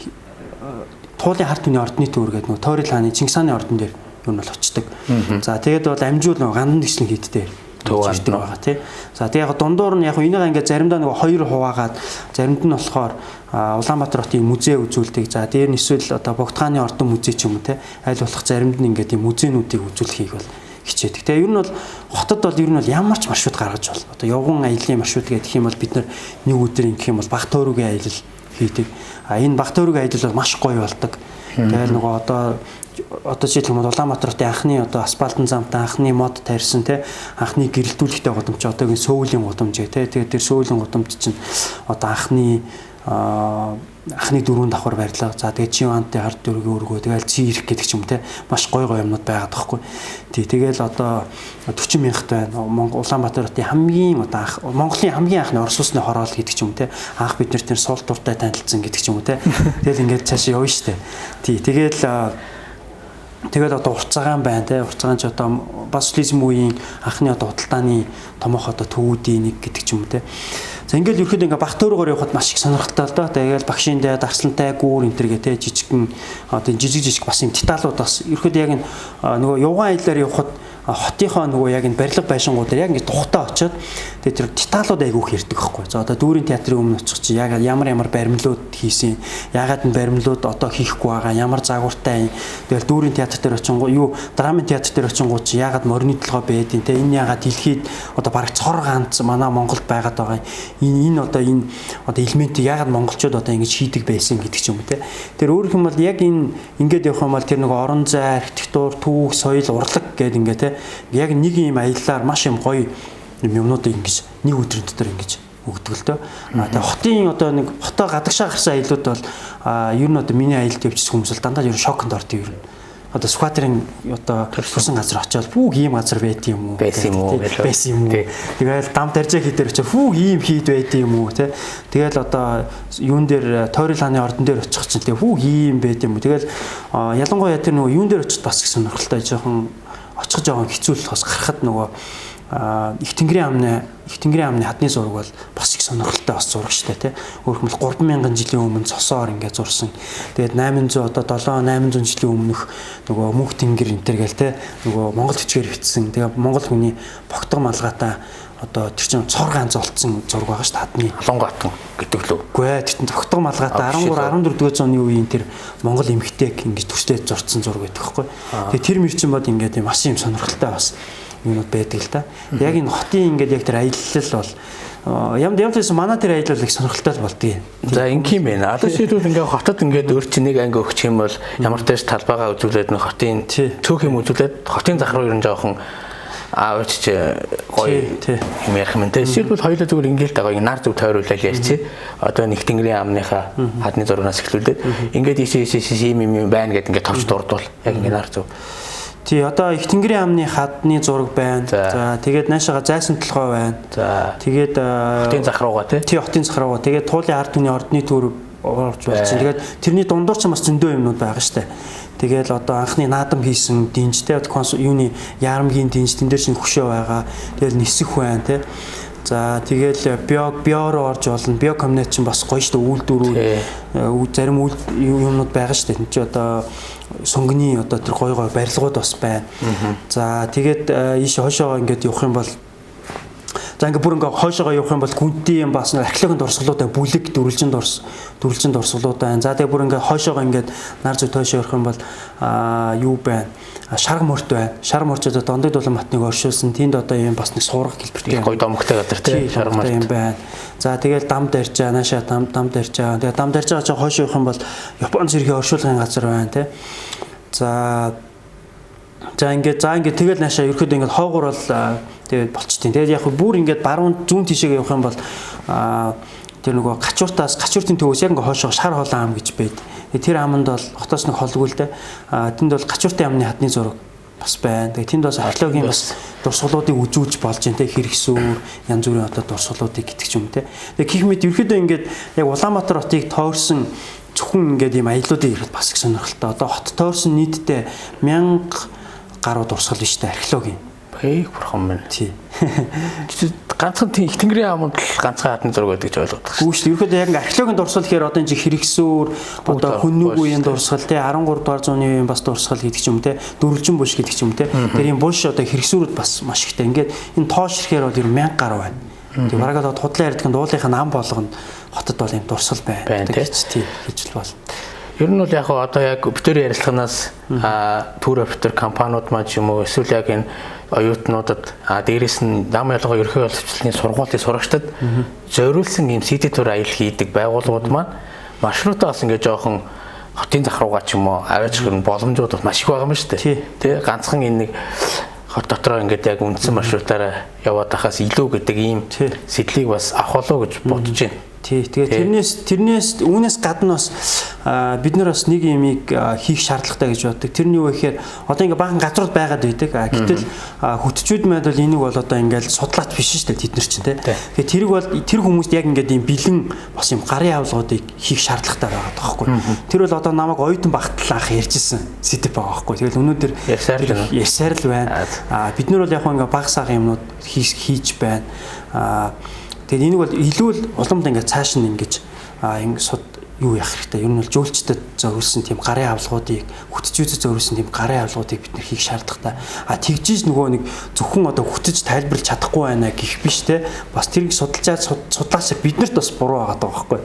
Туулын харт түний ордны төвөр гэдэг нөгөө Тойрол хааны Чингис хааны ордон дээр юу нь бол очдог. За тэгээд бол амжуул нөгөө гандан гишлэн хийдтэй төвөрдөг байгаа тий. За тэгээд яг дундуур нь яг энийг ингээд заримдаа нөгөө хоёр хуваагаад заримд нь болохоор Улаанбаатар хотын музей үзүүлдэг. За дээр нь эсвэл одоо Богдхааны ордон музей ч юм уу тий. Аль болох заримд нь ингээд тийм музейнуудыг үзүүлэхийг бол хичээдэг. Тэгээ ер нь бол хотод бол ер нь бол ямар ч маршрут гаргаж бол одоо явган аяллаа маршрут гэх юм бол бид нэг өдөр ингэх юм бол баг тойргийн аялал хийдэг. Энэ баг тойргийн аялал бол маш гоё болдог. Тэгэл нөгөө одоо жишээлбэл Улаанбаатар хотын анхны одоо асфальтын замтай анхны мод тарьсан те анхны гэрэлтүүлэгтэй гудамж одоогийн сөүлийн гудамж те тэгээд тэр сөүлийн гудамж чинь одоо анхны дөрөв давхар барилга. За тэгээд Живантай ард дөрөгийн өргөө тэгэл цирк гэдэг ч юм те маш гой юмнууд байгаад байхгүй. Тэгэл одоо 40 мянгат байна. Улаанбаатар хотын хамгийн одоо Монголын хамгийн анхны Орос улсны хороол гэдэг ч юм те анх бид нар тэр сул дуртай танилцсан гэдэг ч юм уу те. Тэгэл ингээд цаашаа явна штэ. Тэгэл одоо уртцаагаан байна те уртцаагаан ч одоо бас социализм үеийн анхны одоо худалдааны томоох одоо төвүүдийн нэг гэдэг ч юм уу те. За ингээл ерөөхдөө ингээ баг тойргоор явахад маш их сонирхолтой л доо. Тэгэл багшиндээ дарслантай гүүр энэ төр гэ те жижигхэн одоо жижиг бас юм деталууд бас ерөөхдөө яг нөгөө явган аяллаар явахад хотынхоо нөгөө яг энэ барилга байшингууд дээр яг ингэ тухтаа очиод тэгээд тэр деталууд айгүйх ирдэг байхгүй. За одоо дүүрийн театрын өмнө очих чи яг ямар баримлууд хийсэн, ягаад энэ баримлууд одоо хийхгүй байгаа, ямар загвартай юм. Тэгэл дүүрийн театр дээр очингуу юу драмын театр дээр очингуу чи ягаад морины толгой байдیں۔ Тэ энэ ягаад дэлхийд одоо бараг цор ганц манай Монголд байгаад байгаа. Энэ одоо элементийг ягаад монголчууд одоо ингэж хийдэг байсан гэдэг ч юм уу те. Тэр өөрөх юм бол яг энэ ингээд явах юм бол тэр нэг орон зай, архитектур, түүх, соёл, урлаг гэдэг ингээ те. Яг нэг юм аяллаар маш юм гоё юмнуудыг ингэж нэг өдрийн дотор ингэж өгдөг л дөө. Тэгээ хотын одоо нэг хотоо гадагшаа гарсан аяллууд бол ер нь одоо миний аялалд явчихсан хүмүүс л дандаа ер нь шоконд ордог ер нь. Одоо скватерын одоо төрсөн газар очиод хүүг ийм газар байд юм уу? Байсан юм уу? Тэгэл дам даржаа хийдэр очиод хүүг ийм хийд байд юм уу те. Тэгэл одоо юун дээр тойрол хааны ордон дээр очих чинь тэгээ хүүг ийм байд юм уу? Тэгэл ялангуяа тэр нөгөө юун дээр очиод бас их сонирхолтой жоохон очих жоохон хэцүү л бас гарахад нөгөө их тэнгэрийн амны хадны зураг бол бас их сонирхолтой бас зураг штэ тий. Өөрөөр хэлбэл 3000 жилийн өмнө цосоор ингээд зурсан. Тэгээд 800 одоо 7-800 жилийн өмнөх нөгөө мөнх тэнгэр энэ төр гээл тий. Нөгөө Монгол төчгээр битсэн. Тэгээд Монгол хүний богтго малгайтай одоо тэр чинь цор ганц олцсон зураг байгаа штэ хадны Алонгоотон гэдэг лөө. Үгүй ээ тэр богтго малгайтай 13-14 дугаар зууны үеийн тэр Монгол эмэгтэйг ингээд төстэй зурцсан зураг байдаг байхгүй. Тэгээд тэр мөрчин бод ингээд маш юм сонирхолтой бас юмуд байдаг л та. Яг энэ хотын ингээд яг тэр аялал бол ямдээс манай тэр аялал их сонирхолтой болдгийг. За ингийн байна. Одоо шийдвэл ингээд хотод ингээд өөр чинь нэг анги өгчих юм бол ямар ч тааш талбайгаа үзүүлээд нэг хотын цөөх юм үзүүлээд хотын зах руу ер нь жоохон аваач гоё юм ярих юм те. Шийдвэл хоёулаа зүгээр ингээд л байгаа нар зүг тойруулаад ярьчих. Одоо нэг тэнгэрийн амныхаа хадны зургаас эхлүүлээд ингээд ийшээ юм байна гэдэг ингээд товч дурдвал яг ингээд нар зүг. Тий одоо их тэнгэрийн амны хадны зураг байна. За тэгээд наашаага зайсан толгой байна. За тэгээд хотын зах руугаа тий хотын зах руугаа тэгээд туулын ард түмний ордны төр орж болсон. Тэгээд тэрний дундуур ч бас зөндөө юмнууд байгаа штэ. Тэгэл одоо анхны наадам хийсэн динжтэй юуны ярамгийн динж тэн дээр чинь хөшөө байгаа. Тэгэл нисэх байна тий. За тэгэл биороо орж болно. Биокомбинат чинь бас гоё штэ үйлдвэрүүд зарим юмнууд байгаа штэ. Энд чи одоо сонгоны одоо тэр гоё барилгууд бас байна. За тэгээд ийш хойшоо ингээд явах юм бол за ингээд бүр ингээд хойшоо явах юм бол гүнти юм бас археологийн дурсгалууд байна. Бүлэг дөрвөлжинд дурсгалууд байна. За тэгээд бүр ингээд хойшоо ингээд нар зүг тойшоо явах юм бол юу байна? Шарга мөрт байна. Шарга мөрт одоо Дондыг дулаан матныг оршуулсан. Тэнд одоо юм бас нэг суурга хэлбэртэй гоё домогтой газар тий шарга мөрт юм байна. За тэгээд дам даржаа, наашаа дам даржаа. Тэгээд дам даржаа ч хойшоо явах юм бол Япон зэргийн оршуулгын газар байна тий. За ингээд тэгэл наашаа ерөөдөө ингээд хоогоор бол тэгээд болчтیں۔ Тэгээд яг бүр ингээд баруун зүүн тишээ явах юм бол тэр нөгөө гачууртын төвөөс яг ингээд хойшоо шар хоолон ам гэж байд. Тэр аманд бол хотоос нэг холгүй л дээ. Тэнд бол гачууртын амны хадны зураг бас байна. Тэгээд тэнд бас археологийн бас дурсгалуудыг үзүүлж болж байна те хэрэгсүүр янз бүрийн одоо дурсгалуудыг гэдэг ч юм те. Тэгээд гэх мэт ерөөдөө ингээд яг Улаанбаатар хотыг тойрсон зөвхөн ингээд юм аяллуудыг ирэхэд бас их сонирхолтой. Одоо хот тойрсон нийтдээ 1000 гаруй дурсгал биш те археологийн. Бурхан минь. Тий. Ганцхан их тэнгэрийн аманд ганцхан хадны зураг гэдэг ч ойлгоод байна. Үгүй шүү. Ерөөдөө яг археологийн дурсгал гэхээр одоо энэ хэрэгсүүр одоо хүннүг үеийн дурсгал те 13 дугаар зууны үеийн бас дурсгал гэдэг ч юм те дөрвөлжин буш гэдэг ч юм те. Тэр юм буш одоо хэрэгсүүрүүд бас маш ихтэй. Ингээд энэ тоош ирэхээр бол 1000 гаруй байна. Тэгээ бараг одоо худлаа ярьдаг дуулынхаа нам болгоно хотод бол юм дурсгал байна. Тий гэж л бол. Ер нь бол яг одоо яг битүүрийн ярилцлаганаас тур оператор компаниуд маань ч юм уу эсвэл яг энэ оюутнуудад дээрээс нь нам ялгаа ерхий боловсролын сургуулийн сурагчдад зориулсан юм CD тур аялал хийдэг байгууллагууд маань маршрутаас ингээд жоохон хотын зах руугаа ч юм уу аваач гэрн боломжууд маш их байгаа юм шүү дээ. Тэ ганцхан энэ нэг хот дотроо ингээд яг үндсэн маршрутаараа яваад хахаас илүү гэдэг ийм сэтлийг бас авах болов гэж бодож байна. Тий. Тэгээд тэрнээс үүнээс гадна бас бид нар бас нэг юмыг хийх шаардлагатай гэж боддог. Тэр нь юу вэ гэхээр одоо ингээ баахан газрууд байгаад байдаг. Гэтэл хөтчүүд маань бол энийг бол одоо ингээл судлаач биш шүү дээ тэд нар чинь тий. Тэгээд тэрийг бол тэр хүмүүст яг ингээд юм бэлэн бас юм гарын авлагуудыг хийх шаардлагатай байгаа тоххой. Тэр бол одоо намайг оюутан багтал анх ярьжсэн сэдв байгаа байхгүй. Тэгэл өнөөдөр ярьсаар л байна. Бид нар бол яг ингээ баг сахан юмнууд хийж байна. Тэгээд энийг бол илүү уламд ингээд цааш нь ингэж юу яах хэрэгтэй. Ер нь бол жуулчдад зориулсан тийм гарын авлагуудыг, хүтжүүдэд зориулсан тийм гарын авлагуудыг бид нэр хийх шаардлагатай. Тэгжиж нөгөө нэг зөвхөн одоо хүтэж тайлбарлаж чадахгүй байна гэх биш те. Бас тэрийг судлаач биднэрт бас буруу байгаа байхгүй.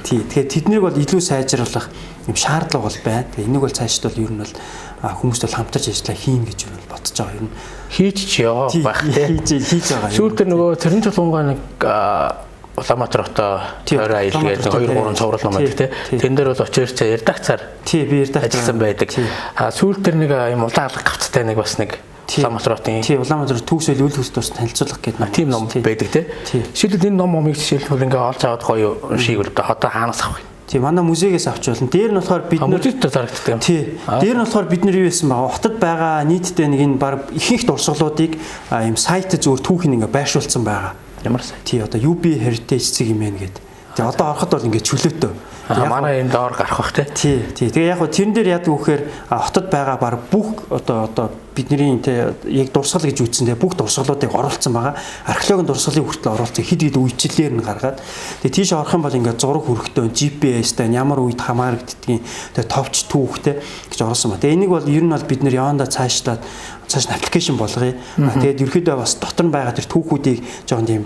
Тий. Тэгэхээр тэднийг бол илүү сайжруулах юм шаардлага бол байна. Тэгээ энийг бол цаашд бол ер нь бол хүмүүст бол хамтарч ажиллаа хийн гэж бол бодож байгаа. Ер нь хийж яваа байх те. Хийж байгаа. Сүүлд нөгөө Цэрэн чулуунгаа нэг Улаанбаатар хотоо 20 аял гэдэг 2-3 цоврал ном байдаг те. Тэн дээр бол очиж редакцаар би редактор ажилласан байдаг. Сүүлд тэр нэг юм улаан алга гавцтай нэг бас нэг Улаанбаатар хотын Улаанбаатар төгсөл үйл хөдлөлтөс танилцуулах гэдэг ном. Тийм ном байдаг те. Жишээлбэл энэ номыг жишээлбэл ингээ олж аваад гоё уншиг бол одоо хаанаас авах вэ? Тийм манай музейгээс авч болно. Дээр нь болохоор бид музейд зарагддаг юм. Тийм. Дээр нь болохоор бид нар юу байсан баа? Хотод байгаа нийтдээ нэг энэ баг ихэнх дурсгалуудыг ийм сайт зүгээр түүхийн ингээ байршуулсан байгаа. Ямар сайт? Тий одоо UB Heritage цэг юм байна гэдэг. Тэгээ одоо ороход бол ингээ чөлөөтэй. Манай энэ доор гарах бах те. Тий. Тэгээ яг хөө тэрэн дээр яадаг вэхээр хотод байгаа баг бүх одоо бидний яг дурсгал гэж үзсэн те бүх дурсгалуудыг оруулсан байгаа. Археологийн дурсгалыг хүртэл оруулсан хэд үечлэлээр нь гаргаад. Тэгээ тийш орох юм бол ингээ зураг хөрөхтэй GPS-тэй ямар үед хамаарагддгийг тэгээ товч түүхтэй гэж оруулсан ба. Тэгээ энийг бол ер нь бол бид нэр явандаа цааш аппликейшн болгоё. Тэгээд ерөөдөө бас дотор нь байгаа тэр түүхүүдийг жоохон тийм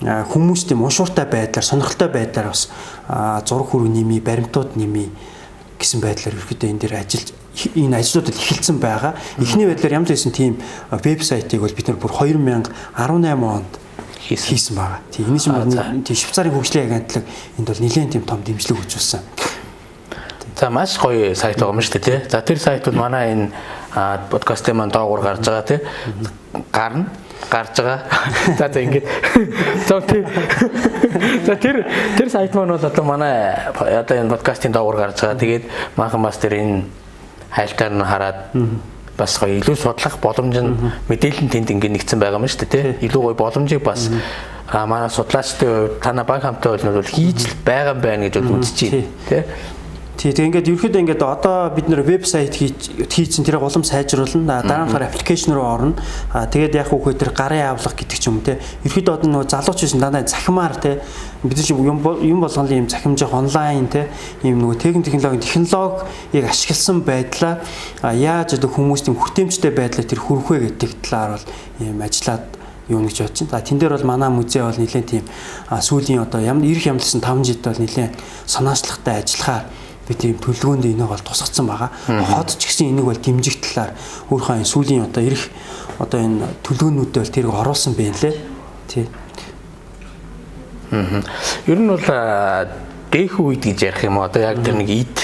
хүмүүс тийм уншууртай байдлаар, сонирхолтой байдлаар бас зураг хүрэг нэмий, баримтууд нэмий гэсэн байдлаар ерөөдөө энэ дээр энэ ажлуудад эхэлсэн байгаа. Эхний байдлаар ямар ч байсан тийм вебсайтыг бол бид нар бүр 2018 онд хийсэн байгаа. Тийм энэ чинь тийм Швейцарын хөгжлийн агентлаг энд бол нэлээд тийм том дэмжлэг үзүүлсэн. За маш гоё сайт байгаа юм шүү дээ тий. За тэр сайтууд манай энэ подкастын маань доогуур гарч байгаа тий. Гарч байгаа. За ингэж. За тэр сайт маань бол одоо манай одоо энэ подкастын доогуур гарч байгаа. Тэгээд манхан бас тэр энэ хайлтаар нь хараад бас гоё илүү судлах боломж нь мэдээлэл нь тэнд ингэ нэгдсэн байгаа юм шүү дээ тий. Илүү гоё боломжийг бас манай судлаачдын танаа баг хамтаа бол хийж байгаа юм байна гэж бол үзэж байна тий. Тэгээ ингээд ерөөхдөө ингээд одоо бид нэр вебсайт хийсэн тэрийг улам сайжруулна. Дараагаар аппликейшн руу орно. Тэгээд яг үгүй тэр гарын авлага гэдэг ч юм те. Ерөөхдөө одоо нөгөө залууч байсан дандаа захимаар те. Бид чинь юм болгоны юм захимжих онлайн те. Ийм нөгөө технологиг ашигласан байдлаар яаж одоо хүмүүст юм хүртээмжтэй байдлаар тэр хүрэх вэ гэдэг талаар бол ийм ажиллаад юу гэж бодож байна. Тэн дээр бол манай музей бол нэлээд тийм сүүлийн одоо ирэх ямлсан 5 жил бол нэлээд санаачлагтай ажиллахаар би тийм төлөвлөгөөнд энийг бол тусгацсан байгаа. Хот ч гэсэн энийг бол дэмжих талаар өөрийнхөө энэ сүүлийн одоо ирэх одоо энэ төлөвлөгөөнүүдэд бол тэрийг оруулсан байна лээ. Тий. Ер нь бол дэх үед гэж ярих юм одоо яг тэр нэг ид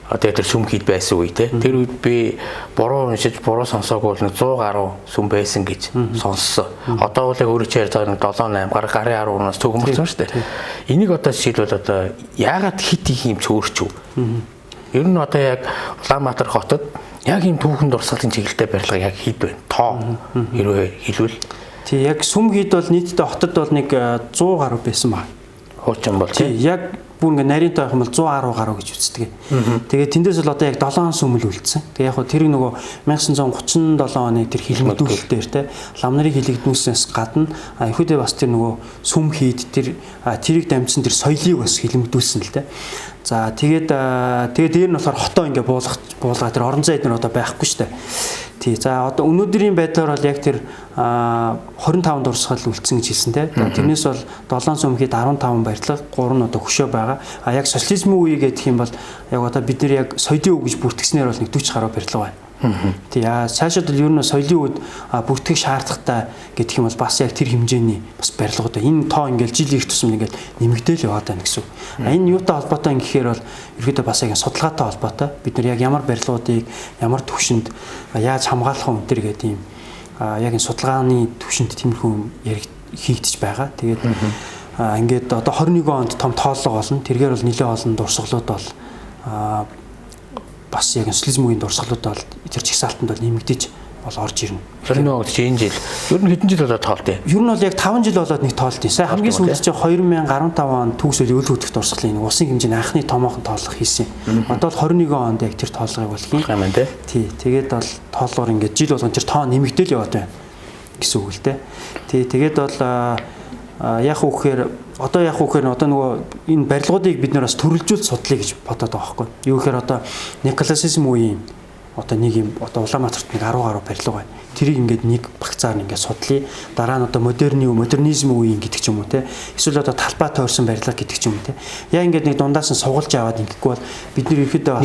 одоо тэр сүм хийд байсан үе те. Тэр үед би буруу уншиж буруу сонсоогүй бол 100 гаруй сүм байсан гэж сонссон. Одоо бол яг өөрөө ч ярьж байгаа нэг 7 8 гарын 10-аас цөөхөн болсон шүү дээ. Энийг одоо жишээлбэл одоо яагаад хит их юм цөөрчв? Ер нь одоо яг Улаанбаатар хотод яг ийм түүхэн дурсгалын чиглэлтэй барилга яг хэд байна? Тоо хэрвээ хэлвэл тий яг сүм хийд бол нийтдээ хотод бол нэг 100 гаруй байсан баг. Хуучин бол тий яг бүр ингээ нарийнтай байх юм бол 110 гаруй гэж үздэг. Тэгээд тэндээс л одоо яг 7 сүмэл үлдсэн. Тэгээд яг хөө тэрийг нөгөө 1937 оны тэр хилмигдүүлэлт дээр те ламнарыг хилэгдүүлснээс гадна ихэдээ бас тэр нөгөө сүм хийд тэрийг дамжсан тэр соёлыг бас хилмигдүүлсэн л те. За тэгээд дээр нь болохоор хотоо ингээ буулгаа тэр орон зай эднэр одоо байхгүй штэ. Тий. За одоо өнөөдрийн байдлаар бол яг тэр 25 дурсгал үлдсэн гэж хэлсэн те. Тэрнээс бол 7 сүмхэд 15 барилга, 3 нь одоо хөшөө байгаа. Яг социализмын үе гэх юм бол яг одоо бид нар яг соёлын үе гэж бүртгэснээр бол нэг 40 гаруй барилга байна. Тий. Цаашаад бол ер нь соёлын үед бүртгэх шаардлагатай гэдэг юм бол бас яг тэр хэмжээний бас барилгууд. Энэ тоо ингээл жил ирэх тусам ингээл нэмэгдээл яваад байна гэсэн үг. Энэ юутай холбоотой юм гэхээр бол ерөөдөө бас яг судалгаатай холбоотой. Бид нар яг ямар барилгуудыг ямар төвшөнд яаж хамгаалах вэ гэдэг гэдэг юм яг энэ судалгааны төвшөнд тиймэрхүү хийгдэж байгаа. Тэгээд ингээд одоо 21 онд том тооллого болно. Тэргээр бол нэлээд олон дурсгалууд бол бас яг социализм үеийн дурсгалууд бол тэр чигсаалтанд бол нэмэгдэж бол орж ирнэ. 21 онд чинь энэ жил. Ер нь хэдэн жил болоод тоолт юм? Ер нь бол яг 5 жил болоод нэг тоолт юм. Сайн хамгийн сүүлд чинь 2015 онд төгсөл өвөл хөдлөх дурсгалын усын хэмжээний анхны томоохон тооллого хийсэн. Одоо бол 21 онд яг тэр тооллогыг бол хийн. Тийм ээ тий. Тэгээд бол тооллоор ингээд жил болгон тэр тоо нэмэгдээл яваад байна гэсэн үг л дээ. Тий. Тэгээд бол яг үхээр одоо яг үхээр одоо нөгөө энэ барилгуудыг бид нэр бас төрөлжүүлж судлаа гэж бодоод байгаа байхгүй. Юу гэхээр одоо неоклассицизм үеийн одоо нэг юм одоо Улаанбаатарт нэг 10 гаруй барилга байна. Тэрийг ингээд нэг багцаар ингээд судлаа. Дараа нь одоо модернизм үеийн гэдэг ч юм уу те. Эсвэл одоо талбай тойрсон барилга гэдэг ч юм уу те. Яа ингээд нэг дундаас нь сугалж аваад ингэхгүй бол бид нэр ихэд бас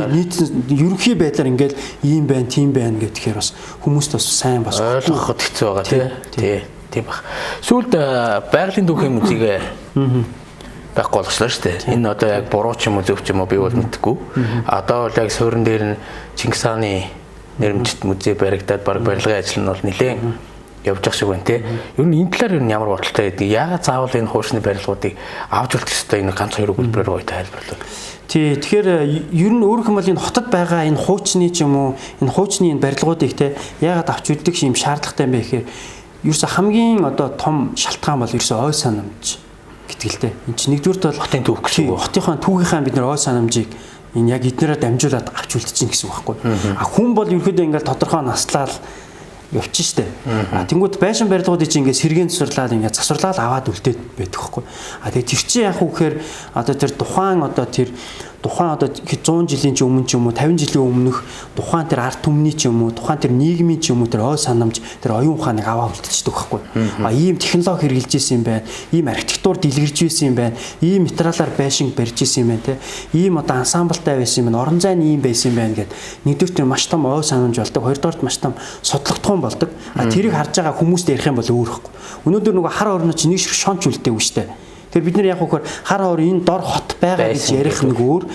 нийт ерөнхий байдлаар ингээд ийм байна, тийм байна гэдгээр бас хүмүүст бас сайн бас ойлгоход хэцүү байгаа тий. Тийм баг. Сүүлд байгалийн түүхийн музейг байхгүй болчихлоо шүү дээ. Энэ одоо яг буруу ч юм уу зөв ч юм уу би бол мэдгүй. Одоо бол яг суурин дээр нь Чингис хааны нэрмжит музей баригдаад баг барилгын ажил нь бол нэлээд явж байгаа шиг байна тий. Ер нь энэ талаар ер нь ямар бодолтой гэдэг. Яагаад заавал энэ хуучны барилгуудыг авч үлдэх ёстой энэ ганц хоёр өгүүлбэрээр гоё тайлбарлаа. Тий, тэгэхээр ер нь өөрөөх юм бол энэ хотод байгаа энэ хуучны ч юм уу энэ хуучны энэ барилгуудыг те яагаад авч үлдэх юм шаардлагатай юм бэ гэхээр ерөөсө хамгийн одоо том шалтгаан бол ерөөсө ой санамж гэтгэлтэй. Энд чинь нэгдүгürt бол хотын түүх гэсэн үг. Хотынхаа түүхийнхаа бид нар ой санамжийг энэ яг эднэрээр дамжуулаад авч үлдчихин гэсэн үг байхгүй. А хүн бол ерөөдөө ингээл тодорхой наслаад явчих штэ. Тэнгүүд байшин барилгуудыг чинь ингээд сэргээн засварлаад ингээд засварлаад аваад үлдээд байдаг байхгүй. Тэгээ тэр чинь яг үхээр одоо тэр тухайн одоо 100 жилийн ч өмнө ч юм уу 50 жилийн өмнөх тухайн тэр ард түмний ч юм уу тухайн тэр нийгмийн ч юм уу тэр ой санамж тэр оюун ухааныг аваа үлдчихдэг байхгүй. Ийм технологи хэрэгжилж исэн юм байна. Ийм архитектур дэлгэрж исэн юм байна. Ийм материалаар байшин барьж исэн юм байна те. Ийм одоо ансамблтай байсан юм байна. Орон зайн ийм байсан юм байна гэд нэгдүгээр тэр маш том ой санамж болдог. Хоёрдугаар маш том содлогдхон болдог. Тэрийг харж байгаа хүмүүст ярих юм бол өөр ихгүй. Өнөөдөр нөгөө хар орны чинь нэг шиг шонч үлдээв штэ. Тэгэхээр бид нар яг хөөр хар ор энэ дор хот байгаа гэж ярих нэг өөр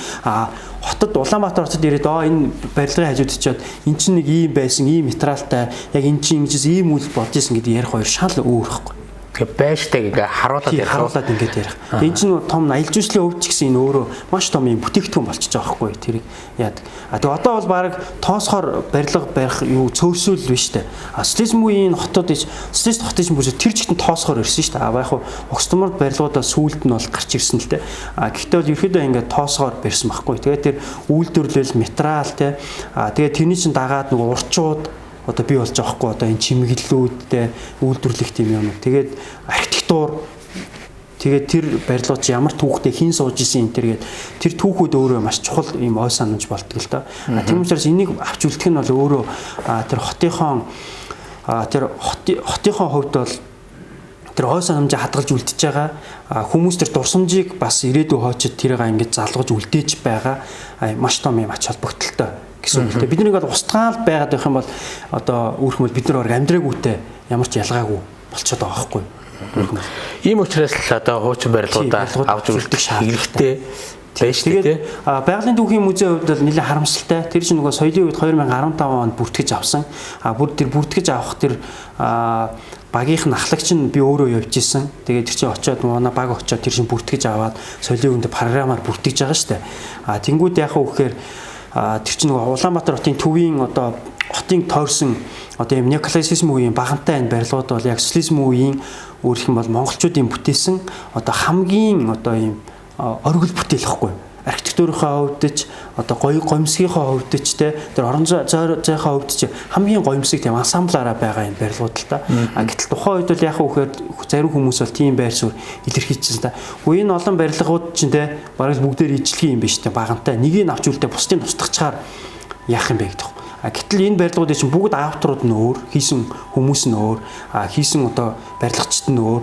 хотод Улаанбаатар хотод ирээд энэ барилгын хажууд очиод эн чинь нэг ийм байсан ийм материалтай яг эн чинь ингэж ийм үйл болж исэн гэдэг ярих хоёр шал өөр ихгүй. Тэгээ байштай ингээ харуулаад ингээд ярих. Энэ чинь том аялал жуулчлалын өвч гэсэн энэ өөрөө маш том юм бүтээгдэхүүн болчихж байгаа байхгүй тэрийг яадаг. Тэгээ одоо бол баг тоосхоор барилга барих юу цөөрсөл биш үү? Социализм үеийн хотод социалист хотын бүр тэр чигтэн тоосхоор ирсэн шүү дээ. Яг хуу огцтомор барилгуудаа сүүлд нь бол гарч ирсэн л дээ. Гэхдээ бол ерөөдөө ингээ тоосхоор барьсан байхгүй. Тэгээ тэр үйлдвэрлэл материал те. Тэгээ тэрний чинь дагаад нөгөө урчууд одоо бий болж байгаа хгүй одоо энэ чимэглэлүүдтэй үйлдвэрлэх тийм юм. Тэгээд архитектур тэгээд тэр барилгууд ямар түүхтэй хин сууж исэн энэ тэргээд тэр түүхүүд өөрөө маш чухал юм ой санамж болтгоо л доо. Тийм учраас энийг авч үлдэх нь бол өөрөө тэр хотынхон хувьд бол тэр ой санамжаа хадгалж үлдчихэж байгаа хүмүүс тэр дурсамжийг бас ирээдүйн хойчод тэрийг ингэж залгаж үлдээж байгаа маш том юм ач холбогдолтой гэсэн үг. Бид нэг бол устгаал байгаад байх юм бол одоо өөрхөн бид нар амьдраагүйтэй ямар ч ялгаагүй болчиход байгаа байхгүй. Ийм учраас л одоо хуучин барилгуудаа авч үлдэх хэрэгтэй байж тээ. Байгалийн түүхийн музейн хувьд бол нэлээд харамсалтай. Тэр чинь нөгөө соёлын үед 2015 онд бүртгэж авсан. Тэр бүртгэж авах тэр багийнх нахлагч нь би өөрөө явж исэн. Тэгээд тэр чинь очиод манай баг очиод тэр чинь бүртгэж аваад соёлын үгэнд програмаар бүртгэж байгаа шүү дээ. Тэнгүүд яхаа үхээр тэр чинь нөгөө Улаанбаатар хотын төвийн одоо хотын тойрсон одоо юм неоклассицизм үеийн багантай энэ барилгууд бол яг социализм үеийн өөрөх юм бол монголчуудын бүтээсэн одоо хамгийн одоо юм оргил бүтээл ихгүй. Архитектурынхаа хувьд ч одоо гомсгийнхаа хувьд ч тэр орон зайхаа хувьд ч хамгийн гомсэг тийм ансамблаараа байгаа энэ барилгууд л та. Гэтэл тухайн үед бол яг үхээр зарим хүмүүс бол тийм байр суурь илэрхийлчихсэн та. Үгүй энэ олон барилгууд чинь те бараг бүгдээр ижлэгийн юм биш те багантай нэгийг авч үлдээ бусдыг тусдагчаар яах юм бэ гэдэг. Гэтэл энэ барилгуудын чинь бүгд авторууд нь өөр, хийсэн хүмүүс нь өөр, хийсэн одоо барилгачид нь өөр,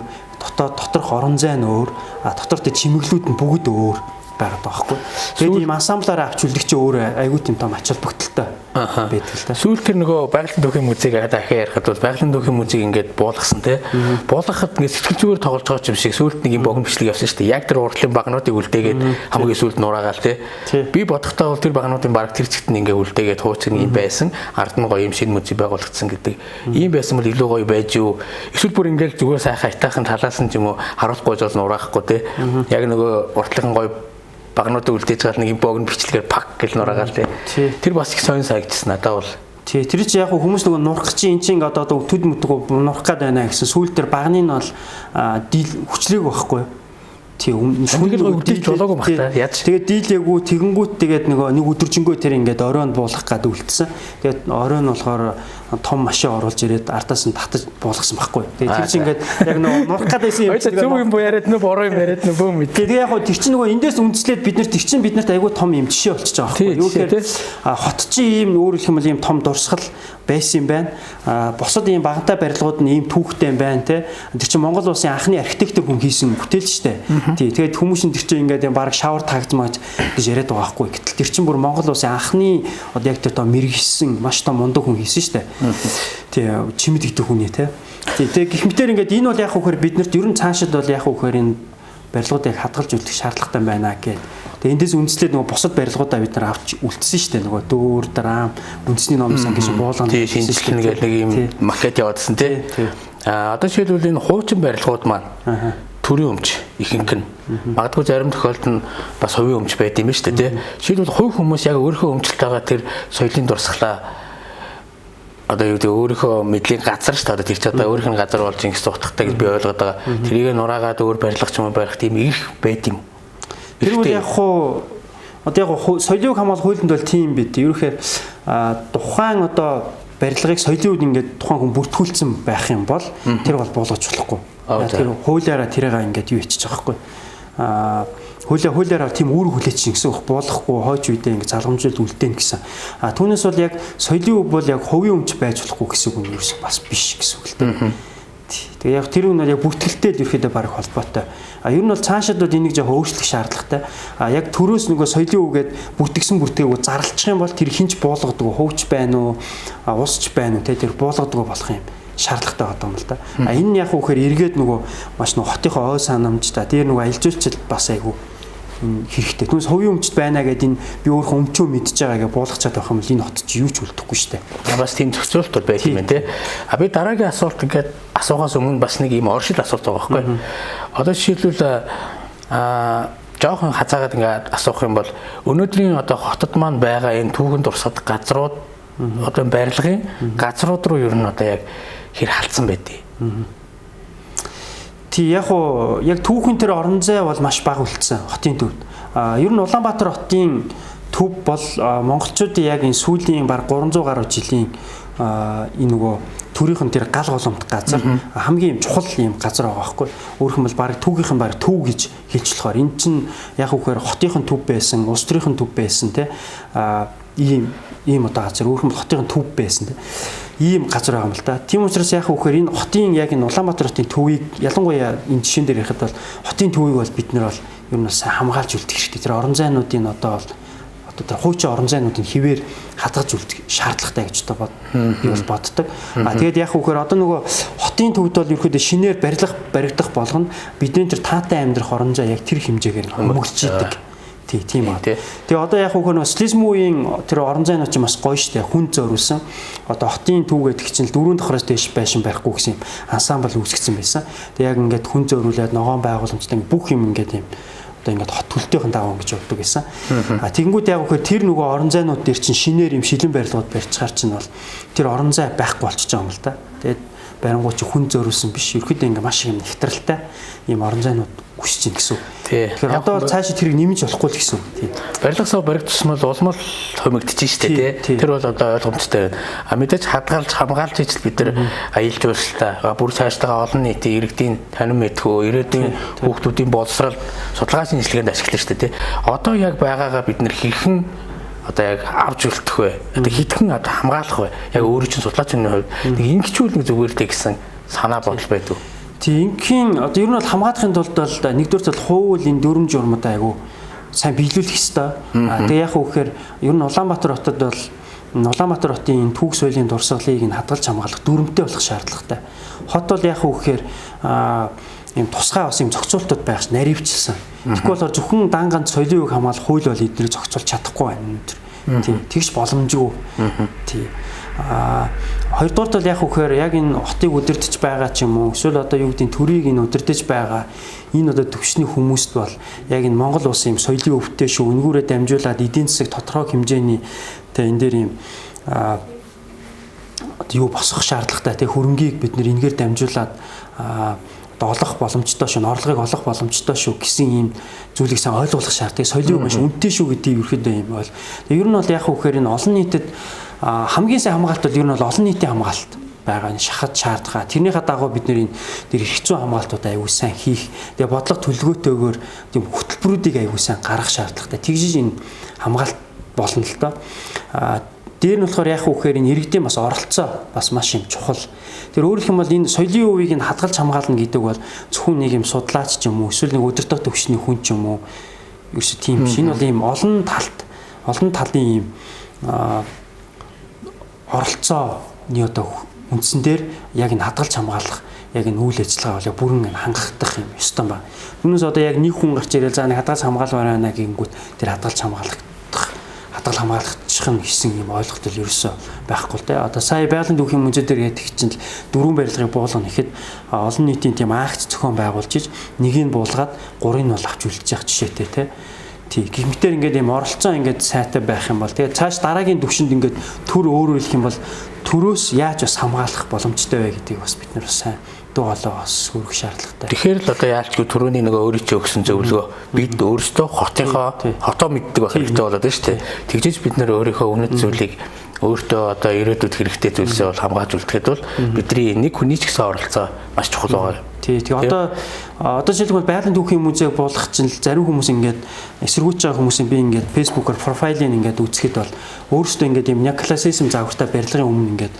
доторх орон зай нь өөр, дотор тэ чимэглүүд нь бүгд өөр байгаад байгаа хгүй. Тэгээд ийм ансамблаараа авч үлдэх чинь өөрөө айгүй тийм том ач холбогдолтой байдаг л та. Сүүлд тэр нөгөө байгалийн түүхийн музейг дахиад ярихад бол байгалийн түүхийн музейг ингээд буулгасан те. Буулгахад ингээд сэтгэл зүгээр тоглож байгаа юм шиг сүүлд нэг юм богино бичлэг явсан шүү дээ. Яг тэр урдлын багнуудыг үлдээгээд хамгийн сүүлд нураагаал те. Би бодохдоо бол тэр багнуудын баг тэр чигт нь ингээд үлдээгээд хуучин юм байсан. Ард нь гоё юм шинэ музей байгуулагдсан гэдэг. Ийм байсан бол илүү гоё байж юу. Эсвэл бүр ингээд зүгээр сайхан айтаахан талаас нь ч юм уу харуулахгүй жол нураахгүй те. Яг нөгөө урдлын гоё багнуудыг үлдээж гал нэг юм богино бичлэгээр пак гэл нураагаал те. Тэр бас их сонь санагдсан надад бол. Тэр чинь яг хүмүүс нөгөө нурах чинь эн чинь одоо төд мөдгөө нурах гээд байна гэсэн сүүл дээр багны нь бол хүчлээг байхгүй. Шүнгээр үдирч болоогүй баг та. Яаж. Тэгээд дийлээгүй тэгэнгүүт тэгээд нэг өдөржингөө тэр ингээд оройн буулгах гэдэг үлдсэн. Тэгээд оройн болохоор том машин оруулж ирээд ардаас нь татаж буулгасан байхгүй. Тэгээд тэр чинь ингээд яг нурах гэдээсэн юм. Зөв юм боо яриад нөө бороо юм яриад нөө бөөм мэд. Тэгээд яг тэр чинь эндээс үндэслээд бид нар тэр чинь биднэрт айгүй том юм жишээ болчихж байгаа байхгүй. Юу гэхээр хот чинь ийм өөр хэлэх юм бол ийм том дурсгал байсан юм байна. Бусад ийм багантай барилгууд нь ийм түүхтэй юм байна те. Тэр чинь Монгол улсын анхны архитектор хүн хийсэн бүтээл шүү дээ. Тий. Тэгээд хүмүүс нь тэр чинь ингээд баг шавар тагдмааж гэж яриад байгаа байхгүй. Гэтэл тэр чинь бүр Монгол улсын анхны одоо яг тэр мэрэгсэн маш том мундаг хүн хийсэн шүү дээ. Тий. Чимэд гэдэг хүний те. Тий. Тэгээд гэх мэтэр ингээд энэ бол яг хөөхөр биднэрт ер нь цаашид бол яг хөөхөр энэ барилгуудыг хадгалж үлдэх шаардлагатай байна гэд. Тэгээ эндээс үндэслээд нөгөө бусад барилгуудаа бид нар авч үлдсэн шүү дээ. Нөгөө дөөр драм үндэсний номын сан гэж болгоно. Тий, шинжилгээ нэг юм макет явуулсан тий. Одоо жишээлбэл энэ хуучин барилгууд маань төрийн өмч ихэнх нь магадгүй зарим тохиолдолд нь бас хувийн өмч байд юм шүү дээ тий. Жишээлбэл хувь хүмүүс яг өөрийнхөө өмчлөлтөөгөө тэр соёлын дурсгалаа одоо юу гэдэг өөрийнхөө мэдлийн газар шүү дээ. Одоо тэр ч одоо өөрийнх нь газар болж ингэж сутгахтай гэж би ойлгоод байгаа. Тэрийг нураагаад өөр барилга ч юм байх тийм их байд юм. Тэр үл яг хуу одоо яг соёлыг хамгаалах хуулинд бол тийм байд. Ерөнхийдөө тухайн одоо барилгыг соёлын үед ингээд тухайн хүн бүртгүүлсэн байх юм бол тэр бол болгож болохгүй. Тэр хуулиараа тэрийг ингээд юу хийчих жоохгүй. Хуулиараа тийм үүрэг хүлээчих гэсэн үг болохгүй хойч үедээ ингэ залгамжуулалт үлдээн гэсэн. Түүнээс бол яг соёлын үг бол яг хувийн өмч байж болохгүй гэсэн үг нь ерөөс бас биш гэсэн үг л дээ. Тэгээ яг тэр нь бол яг бүртгэлтэй ерөөхдөө баг холбоотой. Ер нь бол цаашаад бол энийг жоохон өөрчлөх шаардлагатай. Яг төрөөс нөгөө соёлын үгээд бүртгэсэн бүртгээгүй зарлчих юм бол тэр хинч буулгадаг хөвч байна уу, усч байна уу тэр буулгадаг болох юм шаардлагатай байгаа юм л да. Энэ нь яг үхээр эргээд нөгөө маш нөгөө хотынхоо ой санамж та дээр нөгөө аялал жуулчлал бас айгүй хэрэгтэй. Түүнээс хувийн өмчт байна гэдэг энэ би өөрөө өмчөө мэдж байгаагээ буулгачаад байх юм бол энэ хот чи юу ч үлдэхгүй шүү дээ. Бас тийм зохицуулт бол байх юм байна те. Би дараагийн асуулт ингээд асуухаас өмнө бас нэг юм оршил асуулт байгаа байхгүй. Одоо жишээлбэл жоохон хазаагаад ингээд асуух юм бол өнөөдрийн одоо хотод маань байгаа энэ түүхэн дурсгад газрууд одоо барилгын газрууд руу ер нь одоо яг хэр халтсан байдгийг. Тий яг түүхэн тэр орон зай бол маш бага үлдсэн хотын төвд. Ер нь Улаанбаатар хотын төв бол монголчуудын яг энэ сүүлийн баг 300 гаруй жилийн энэ нөгөө төрийнх нь тэр гал голомт газар хамгийн чухал юм газар байгаа байхгүй. Өөрөх юм бол баг түүгийнх нь баг төв гэж хэлж болохоор эн чинь яг үхээр хотынх нь төв байсан, улс төрийнх нь төв байсан те. Ийм одоо газар өөрөх юм бол хотын төв байсан те. Ийм газар байгаа юм л да. Тийм учраас яг үхээр энэ хотын яг энэ Улаанбаатар хотын төвийг ялангуяа энэ жишээн дээр ярихад бол хотын төвийг бол бид нар бол ер нь хамгаалж үлдэх хэрэгтэй. Тэр орон зайнуудын одоо тэр хуучин орон зайнуудын хിവэр хадгаж үлдэх шаардлагатай гэж одоо би бол боддог. Тэгээд яг үхээр одоо нөгөө хотын төвд бол ерөөдөө шинээр баригдах болгоно бидний тэр таатай амьдрах орон зай яг тэр хэмжээгээр хөнгөлж идэг. Тийм аа. Тэгээ одоо яг хөөхөн социализм үеийн тэр орон зайнууд ч бас гоё штэ хүн зориулсан. Одоо хотын төв гэдэг чинь 4 давхраас дээш байшин байхгүй гэсэн юм ансамбл үүсгэсэн байсан. Тэгээ яг ингээд хүн зориулаад ногоон байгууламжтай бүх юм ингээд юм одоо ингээд хот төлтөйхэн даван гэж боддог байсан. Тэгэнгүүт яг хөөхөр тэр нөгөө орон зайнууд дээр чинь шинээр юм шилэн барилгууд барьчихаар чинь бол тэр орон зай байхгүй болчихж байгаа юм л да. Тэгээд барингууд чи хүн зориулсан биш. Ерөөдөө ингээд маш юм хэтрэлтэй ийм орон зайнууд хүсэж ийн гэсэн. Тэгэхээр одоо цаашид тэрийг нэмж болохгүй л гэсэн. Барилга сав баригдсан бол улам л хумигдчихэж штэ тий. Тэр бол одоо ойлгомжтой байна. Мэдээж хамгаалж ижил бид нар аялал жуулчлалаа бүр цаашдаа олон нийтийн иргэдийн танин мэдхүү ирээдүйн хүүхдүүдийн боловсрал судалгааны шинжилгээнд ашиглана штэ тий. Одоо яг байгаагаа бид нар хэрхэн одоо яг авч үлдэх вэ? Одоо хитгэн одоо хамгаалах вэ? Яг өөрөө чинь судлаачны хувьд нэг ингэчүүл нэг зүгээр л гэсэн санаа бодол байдаг. Ингийн одоо ер нь бол хамгаалахын тулд бол нэгдүгээр тал хууль энэ дүрм журмад айгу сайн биелүүлэх ёстой. Тэгээ яг үхээр ер нь Улаанбаатар хотод бол Улаанбаатар хотын энэ түүх соёлын дурсгалыг нь хадгалж хамгаалах дүрмтэй болох шаардлагатай. Хот бол яг үхээр ийм тусгай бас ийм зохицуултууд байх наривчилсан. Тэгэхгүй бол зөвхөн дан ганц соёлын үг хамгаалах хууль бол эднийг зохицуулж чадахгүй байна. Тийм тэгж боломжгүй. Тийм. Хоёрдугаар тал яг үхээр яг энэ хотыг удирдах байгаа ч юм уу эсвэл одоо юу гэдэг төрийг энэ удирдах байгаа энэ одоо төвчний хүмүүст бол яг энэ Монгол улсын юм соёлын өвдөлтөө шүү үнгүүрээ дамжуулаад эдийн засаг тодорхой хэмжээний тэ энэ дээр юм юу босгох шаардлагатай тэ хөрөнгийг бид нэр энэгээр дамжуулаад олох боломжтой шүү, орлогыг олох боломжтой шүү гэсэн ийм зүйлийг сайн ойлгуулах шаардлагатай. Соёлын үг маш үнэтэй шүү гэдгийг ерөөхдөө юм бол. Тэгээ ер нь бол яг үхээр энэ олон нийтэд хамгийн сайн хамгаалт бол ер нь бол олон нийтийн хамгаалт байгаа энэ шахаж шаардгаа. Тэрнийхээ дагуу бид нэр хэцүү хамгаалтууд аягүй сайн хийх. Тэгээ бодлого төлөвлөгөөтэйгээр тийм хөтөлбөрүүдийг аягүй сайн гаргах шаардлагатай. Тэгжиж энэ хамгаалт болно л доо. Дээр нь болохоор яг үхээр энэ иргэдийн бас оролцоо бас маш юм чухал. Тэр өөрөөр хэлбэл энэ соёлын хувийг нь хадгалж хамгаална гэдэг бол зөвхөн нэг юм судлаач ч юм уу эсвэл нэг өдөртөө төвчний хүн ч юм уу ерөөсөө тийм биш. Энэ бол ийм олон талын ийм оролцооны одоо үндсэн дээр яг энэ хадгалж хамгаалах яг энэ үйл ажиллагаа бол бүрэн хангагдах юм ёстой байна. Түүнээс одоо яг нэг хүн гарч ирэл за нэг хадгалж хамгаалмаар байна гэнгүүт тэр хадгалж хамгаалахчих гэсэн юм ойлголт л ерөөсөө байхгүй л дээ. Одоо сая байгалийн түүхийн музей дээр яддаг чинь дөрвөн барилгыг буулгана гэхэд олон нийтийн тийм акц зохион байгуулж иж нэгийг буулгаад гурыг нь бол авч үлдэж явах жишээтэй тий. Гэмтэр ингээд юм оролцоо ингээд сайтай байх юм бол тэгээ цааш дараагийн төвшөнд ингээд төр өөрөөр хэлэх юм бол төрөөс яаж бас хамгаалах боломжтой вэ гэдгийг бас бид нар сайн дуу хоолой бас хүргэх шаардлагатай. Тэгэхээр л одоо яалчгүй түрүүний нөгөө өөрийнхөө өгсөн зөвлөгөө бид өөрсдөө хотоо мэддэг байх хэрэгтэй болоод байна шүү дээ. Тэгжиж бид нэр өөрийнхөө үнэт зүйлийг өөртөө одоо ирээдүйд хэрэгтэй зүйлсээ бол хамгааж үлдэхэд бол бидний нэг хүний ч гэсэн оролцоо маш чухал байгаа. Тэгээ одоо жишээлбэл байгалийн түүхийн музейг буулгах чинь зарим хүмүүс ингээд эсэргүүцэж байгаа хүмүүсийн би ингээд фэйсбүүкээр профайлыг ингээд үзэхэд бол өөрөөсөө ингээд юм неоклассицизм загвартай барилгын өмнө ингээд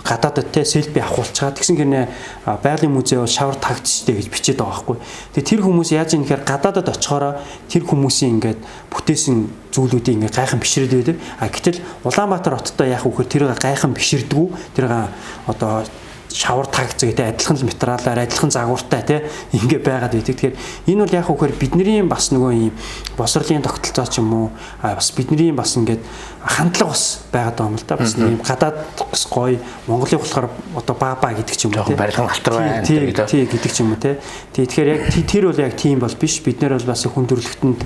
гадаадд те селфи авахулчаад тэгсэн гинэ байгалийн музей бол шавар тагдчихтэй гэж бичээд байгаа байхгүй. Тэгээ тэр хүмүүс яаж юм гэхээр гадаадд очихороо тэр хүмүүсийн ингээд бүтээсэн зүйлүүдийг ингээд гайхан бишрээд байдаг. Гэтэл Улаанбаатар хоттой яах вэ гэхээр тэр гайхан биширдэггүй. Тэр одоо шавар тагцэг гэдэг адилхан материалаар адилхан загвартай те ингэ байгаад байдаг. Тэгэхээр энэ бол яг үхээр бидний бас нөгөө юм босрлын тогтолцоо ч юм уу бас бидний бас ингээд хандлага бас байгаад байгаа юм л да. Бас нэг гадаад бас гоё Монголын болохоор одоо баба гэдэг ч юм уу те барилгын алтар байна гэдэг ч юм уу те. Тэгэхээр яг тэр бол яг тийм бол биш. Бид нэр бол бас хүндрэлтэнд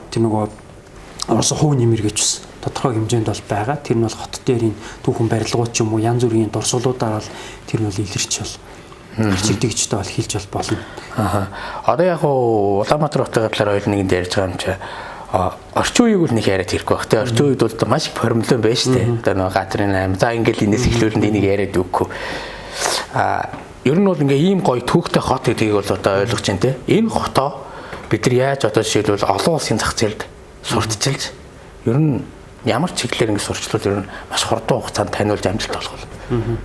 тэр нөгөө орос хувь нэмэргэж бас тодорхой хэмжээнд бол байгаа. Тэр нь бол хот дээр энэ түүхэн барилгууд ч юм уу янз бүрийн дурсгалуудаар бол тэр нь бол илэрч бол чигдэгчтэй бол хэлж бол болно. Одоо яг Улаанбаатар хотын талаар хоёул нэгэнд ярьж байгаа юм чи орчин үеийг бол нэг яриад хэрэггүй баг. Тэгээ орчин үед бол маш их хормлон байна шүү дээ. Одоо нөгөө Гатрин 8 за ингээл энэс эхлүүлэнд энийг яриад өгөхгүй. Ер нь бол ингээ ийм гоё түүхтэй хот гэдгийг бол одоо ойлгож байна те. Энэ хотоо бид нар яаж одоо жишээлбэл олон улсын зах зээлд сурталчилж ер нь ямар чиглэлээр ингэ сурчлууд ер нь маш хурдан хугацаанд таниулж амжилт олох бол.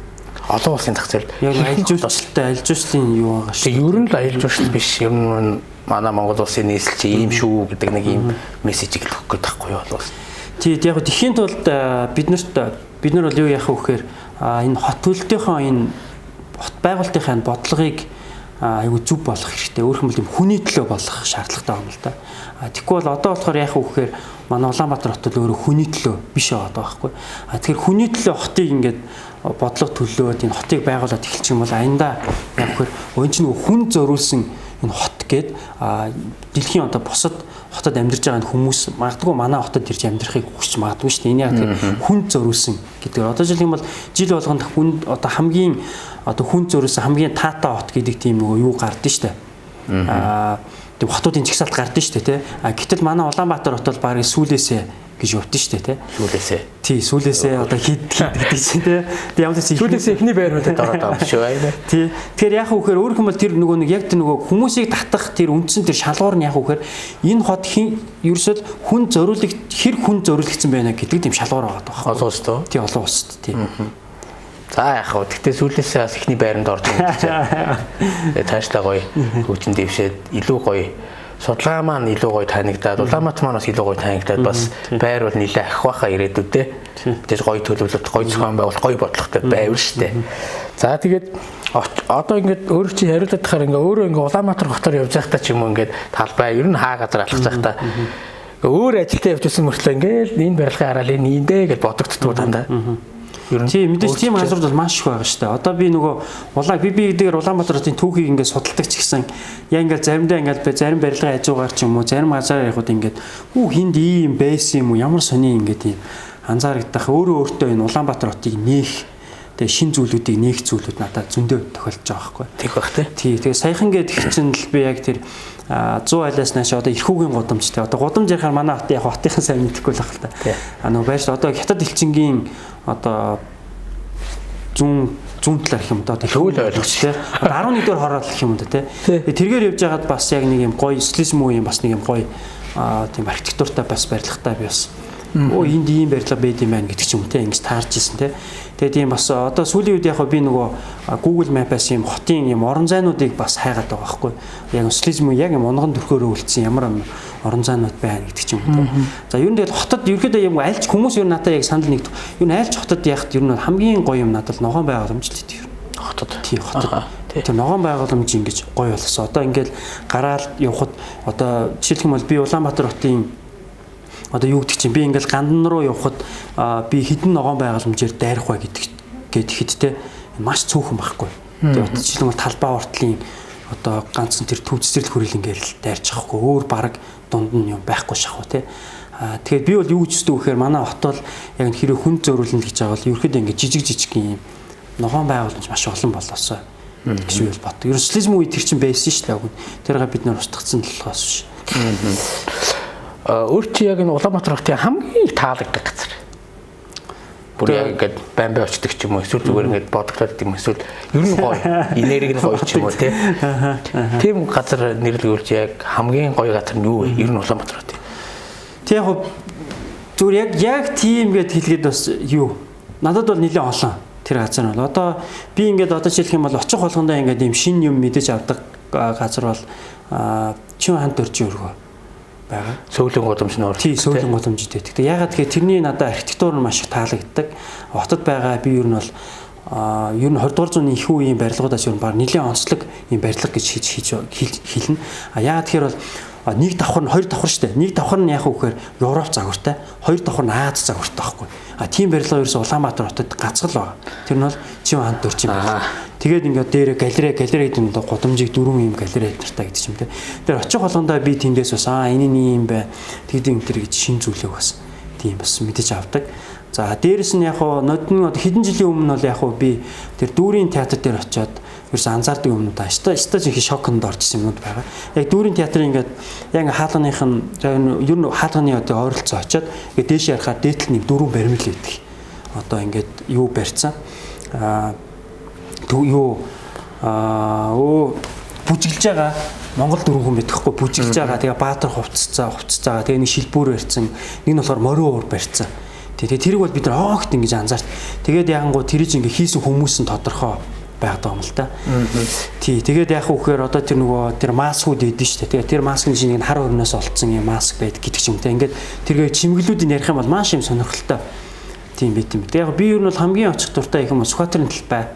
Олон улсын зах зээлд яг аль жуулчлалын юу байгаа шүү. Ер нь л аль жуулчлал биш. Ер нь манай Монгол улсын нийслэл чи ийм шүү гэдэг нэг ийм мессежийг өгөх гээд байхгүй юу бол. Тэгээд яг тэхийн тулд бид нар бол юу яах вэ гэхээр энэ хот төлөлтийнхөө энэ хот байгуулалтынхаа бодлогыг айгүй зөв болох хэрэгтэй. Өөрөөр хэлбэл хүний төлөө болох шаардлагатай юм л да. Тэгэхгүй бол одоо болохоор яах вэ гэхээр манай Улаанбаатар хот л өөрөө хүний төлөө биш байгаа байхгүй. Тэгэхээр хүний төлөө хотыг ингээд бодлого төлөөд энэ хотыг байгуулад эхэлчих юм бол аянда яг гэхээр өн чинь хүн зориулсан энэ хот гээд дэлхийн одоо бусад хотод амьдарч байгаа хүмүүс магадгүй манай хотод ирж амьдрахыг хүсч магадгүй шүү дээ. Энэ яг хүн зориулсан гэдэг. Одоо жишээлх юм бол жил болгонд хүн одоо хамгийн одоо хүн зориулсан хамгийн таатай хот гэдэг тийм нөгөө юу гардыг шүү дээ. Тэг хотуудын чагсаалт гардыг шүү дээ тий. Гэтэл манай Улаанбаатар хот бол баг сүүлээсээ гэж явдсан шүү дээ тий. Сүүлээсээ. Тий, сүүлээсээ одоо хэд гэдэг чинь тий. Тэг ямар ч сүүлээсээ ихний байрнуудад ороод байгаа юм шүү аа. Тий. Тэгэхээр яах вэ гэхээр өөрөөр хэлбэл тэр нөгөө нэг яг тэр нөгөө хүмүүсийг татах тэр үндсэн тэр шалгуур нь яах вэ гэхээр энэ хот ерөөсөө хүн хүн зориулагдсан байна гэдэг тийм шалгуур байгаа даа. Олон улсад тий, олон улсад тий. За яах вэ? Гэтэ сүүлээсээ бас ихний байранд орж байгаа юм чинь. Тааштай гоё хөгжин дэвшээд илүү гоё судалгаа маань илүү гоё танигдаад Улаанбаатар маань бас илүү гоё танигдаад бас байр бол нэлээ ах баха ирээдүйдээ. Тэр гоё төлөвлөлт, гоё зохион байгуулалт, гоё бодлоготой байвал штэ. За тэгээд одоо ингээд өөр чи хариултад тахаар ингээ өөрөө ингээ Улаанбаатар хотоор явж байхдаа ч юм уу ингээд талбай ер нь хаа газар алхаж байхдаа өөр ажилдаа явж исэн мөртлөө ингээл энэ барилгын хараал энэ индэ гэж бодогдтгоо дандаа. Тийм мэдээж тийм газрууд бол маш их байгаа шүү дээ. Одоо би нөгөө би гэдгээр Улаанбаатарын түүхийг ингээд судалдаг ч гэсэн яа ингээд заримдаа ингээд зарим барилгын хажуугаар ч юм уу зарим газар явахад ингээд хинд ийм байсан юм уу ямар сони ингээд ийм анзаарагдах өөрөө өөртөө энэ Улаанбаатар хотыг нээх тэгээ шин зүйлүүдийг нээх зүйлүүд надад зөндөө тохиолдож байгаа байхгүй. Тэг бах тий. Тий. Тэгээ саяхан гээд их чинь л би яг тэр 100 айлаас нааш одоо эрхүүгийн гудамжтэй. Одоо гудамж ярихаар манай хот яг хотынхан сайн мэдэхгүй л байна л та. Нөгөө байж одоо хятад элчингийн одоо зүүн талаар гэх юм да төвөл ойлгож тий. 11 дэх хороол гэх юм да тий. Тэргээр явж байгаад бас яг нэг юм гоё стилизм уу юм бас нэг юм гоё тийм архитектуртай бас барилгатай би бас энд ийм барилга байд юм байна гэдэг ч юм те ингэж таарч ирсэн те. Тэгээд тийм бас одоо сүүлийн үед яг би нөгөө Google Map-аас юм хотын юм орон зайнуудыг бас хайгаад байгаа байхгүй. Яг стилизм яг юм унган төрхөөрөө үлдсэн ямар орон зайнууд байна гэдэг ч юм те. За ер нь тэгэл хотод ерөөдөө юм айлч хүмүүс ер нь надад яг санал нэгт. Ер нь айлч хотод яхад ер нь хамгийн гоё юм надад ногоон байгууламж л тийм. Хотод. Тийм хотод. Тэр ногоон байгууламж ингэж гоё болсон. Одоо ингээл гараал явхад одоо жишээлх юм бол би Улаанбаатар хотын одоо юу гэдэг чинь би ингээл Гандан руу явхад би хідэн ногоон байгууламжээр дайрах бай гэдэг хидтэй маш цөөхөн байхгүй. Тэгээд жишээлбэл талбай уртлын одоо ганцхан тэр төв цэцэрлэг хүрэл ингээл дайрч байхгүй. Өөр баг дунд нь юм байхгүй шахуу тий. Тэгээд би бол юу гэж үздэг вэ гэхээр манай хот бол яг хэрэг хүн зөөрүүлнэ гэж байгаа бол ерөөхдөө ингээд жижиг юм ногоон байгууламж маш олон болоосоо гэж би бол бод. Ерөнхийдөө үе тэр чинь байсан шүү дээ. Тэргээ бид нар устгацсан болохоос биш. Өөр чи яг энэ Улаанбаатар хотын хамгийн их таалагддаг газар. Бүр яг ингээд бамбай очдөг ч юм уу эсвэл зүгээр ингээд бодогдоод гэдэг юм эсвэл ер нь гоё энерги нь гоё ч юм уу тийм газар нэрлэгүүлж яг хамгийн гоё газар нь юу вэ? Ер нь Улаанбаатар хот. Тэг яг зүгээр яг тийм гэд хэлгээд бас юу надад бол нэлээд олон тэр газар нь бол одоо би ингээд одоо жишээлх юм бол очих болгондоо ингээд юм шин юм мэдэж авдаг газар бол чин ханд дөрж өргөө байгаа. Сөүлэн гудамж нь тий сөүлэн гудамж дээ. Тэгтээ ягаад тэгэхээр тэрний надад архитектур нь маш их таалагддаг. Хотод байгаа би ер нь бол ер нь 20 дугаар зууны их үеийн барилгуудаас ер нь баг нэлээд онцлог юм барилга гэж хэлнэ. Ягаад тэгэхээр бол нэг давхар нь хоёр давхар шүү дээ. Нэг давхар нь яг үхээр Европ загвартай, хоёр давхар нь Аз загвартай байхгүй. Тийм барилга ерөөсө Улаанбаатар хотод гацгал байгаа. Тэр нь бол чин ханд дөрж юм байна. Тэгээд ингээд дээр галерей гэдэг нь гудамжийг дөрвөн юм галерей нартай гэдэг юм те. Тэр очих болгондоо би тэндээс бас энэ юм бай. Тэгэд энэ төр гэж шин зүйлээ бас тийм бас мэдэж авдаг. За дээрэс нь яг нодны хэдэн жилийн өмнө бол яг би тэр дүүрийн театр дээр очиод ерөөс анзаардаг юмнууд стаж их шоконд орчихсон юмнууд байгаа. Яг дүүрийн театрын ингээд яг хаалганых нь ер нь хаалганы одоо ойролцоо очиод ингээд дээш ярахаар дээтэл нэг дөрвөн баримл байдаг. Одоо ингээд юу барьцсан бүжиглж байгаа Монгол дөрвөн хүн мэдхгүй бүжиглж байгаа. Тэгээ баатар хувццаа. Тэгээ нэг шилбүүр барьсан. Нэг нь болохоор морио уур барьсан. Тэгээ тэрийг бол бид нар огт ингэж анзаарч. Тэгээд ягангуу тэрийг ингэ хийсэн хүмүүс нь тодорхой байдаг юм л да. Тий. Тэгээд яг үхээр одоо тэр нөгөө тэр маскууд идэв шүү дээ. Тэгээ тэр маскын чинь нэг хар өрнөөс олцсон юм маск байдаг гэдэг ч юм те. Ингээд тэргээ чимэглүүдийг ярих юм бол маш юм сонирхолтой. Тийм байт юм. Тэгээ яг би ер нь бол хамгийн очих дуртай их юм Сүхбаатарын талбай.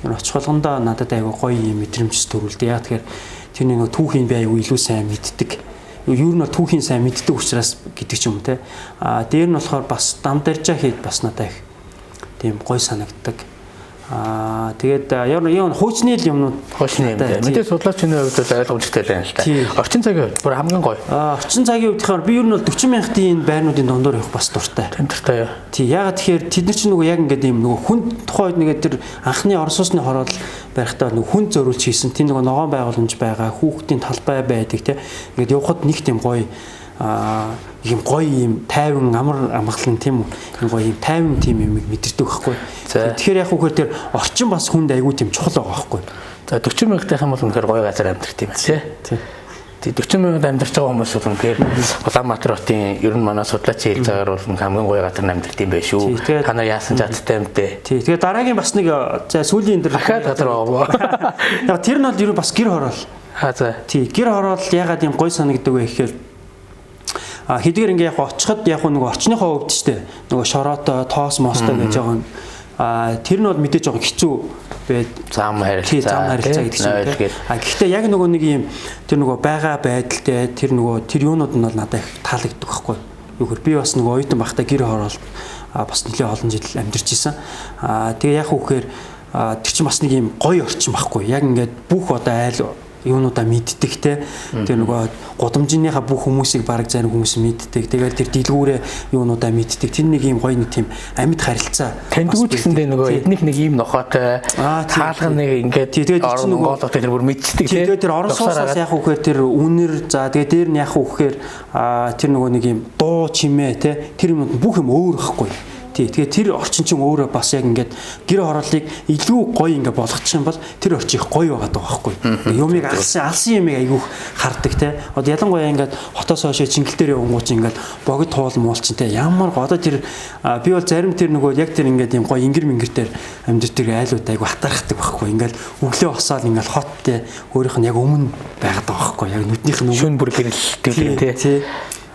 Энэ очих болгондоо надад айгүй гоё юм мэдрэмж төрүүлдэг. Яг тэгэхээр тэр нэг түүхийн би айгүй илүү сайн мэддэг. Ер нь түүхийн сайн мэддэг учраас гэдэг ч юм те. Дээр нь болохоор бас дам даржаа хэд бас надад их тийм гоё санагддаг. Тэгээд яг хуучны юмнууд хуучны юм дээ. Мэдээ судлаачны хувьд бол ойлгомжтой байна л та. Орчин цагийн хувьд бүр хамгийн гоё. Орчин цагийн хувьд тэгэхээр би ер нь бол 40 мянгатын байрнуудын дондор явах бас дуртай. Дуртай яа. Тий, ягаад тэгэхээр тэд нар чинь нөгөө яг ингээд юм нөгөө хүн тухайд нэг тэр анхны Орос улсны хороол барихтаа нөгөө хүн зөөрүүлж хийсэн. Тийм нөгөө ногоон байгууламж байгаа, хүүхдийн талбай байдаг тий. Ингээд явхад нэг тийм гоё ийм гоё ийм тайван амар амгалан тийм үү ийм гоё ийм тайван тийм юм мэдэрдэг байхгүй. Тэгэхээр яг үгээр тэр орчин бас хүнд айгүй тийм чухал байгаа байхгүй. За 40 мянгатайх юм бол үнэхээр гоё газар амьдрах тийм ээ тий. Тэг 40 мянгад амьдарч байгаа хүмүүс бол үнэхээр Улаанбаатар хотын ер нь манай судлаачийн хэлцээгээр бол хамгийн гоё газар амьдрах юм байх шүү. Та нар яасан чадтай юм бэ? Тий. Тэгээ дараагийн бас нэг за сүүлийн энэ дахиад газар байгаа. Яг тэр нь бол ер нь бас гэр хороол. За. Тий, гэр хороол ягаад юм гоё санагддаг вэ гэхээр хэдгээр ингээ яг очиход яг нөгөө орчныхоо хувьд ч тийм нөгөө шороотой, тоос мостой гэж байгаа. Тэр нь бол мэдээж байгаа хэцүү байд зам харилцаа гэдэг чинь. Гэхдээ яг нөгөө нэг юм тэр нөгөө байгаа байдалтай тэр юунууд нь бол надад их таалагддаг байхгүй. Юу гэхээр би бас нөгөө оюутан байхдаа гэр хороол бас нэлээд олон жил амьдарч исэн. Тэгээ яг үхээр тэр чинь бас нэг юм гоё орчин байхгүй. Яг ингээд бүх одоо айл юунуудаа мэддэг те. Тэр нөгөө гудамжныхаа бүх хүмүүсийг баг зарим хүмүүс мэддэг. Тэгээд тэр дэлгүүрээ юунуудаа мэддэг. Тэр нэг ийм гоё нэг тийм амьд харилцаа. Тэндгүү ч гэсэндээ нөгөө эднийх нэг ийм нохоотой хаалган нэг ингээд тэгээд Монголд тэр бүр мэддэг те. Тэгээд тэр орон сууцаас яах вэ гэхээр тэр үнэр за тэгээд дээр нь яах вэ гэхээр тэр нөгөө нэг ийм дуу чимээ те. Тэр юм бүх юм өөр байхгүй. Тэгээд тэр орчин чинь өөрөө бас яг ингээд гэр хорооллыг илүү гоё ингээд болгочих юм бол тэр орчин их гоё байгаад байгаа байхгүй. Юмыг алсан юмыг айгүйх хардаг те. Одоо ялангуяа ингээд хотоос хойш чингэл дээр явгооч ингээд богд туул муулчин те. Ямар одоо тэр би бол зарим тэр нөгөө яг тэр ингээд юм гоё ингэр мингэртэр амьд тэр айлууд айгүй хатархдаг байхгүй. Ингээд өглөө босоод ингээд хот те өөрийнх нь яг өмнө байгаад байгаа байхгүй. Яг нүднийх нь шүн бүр гэрэлтэй те.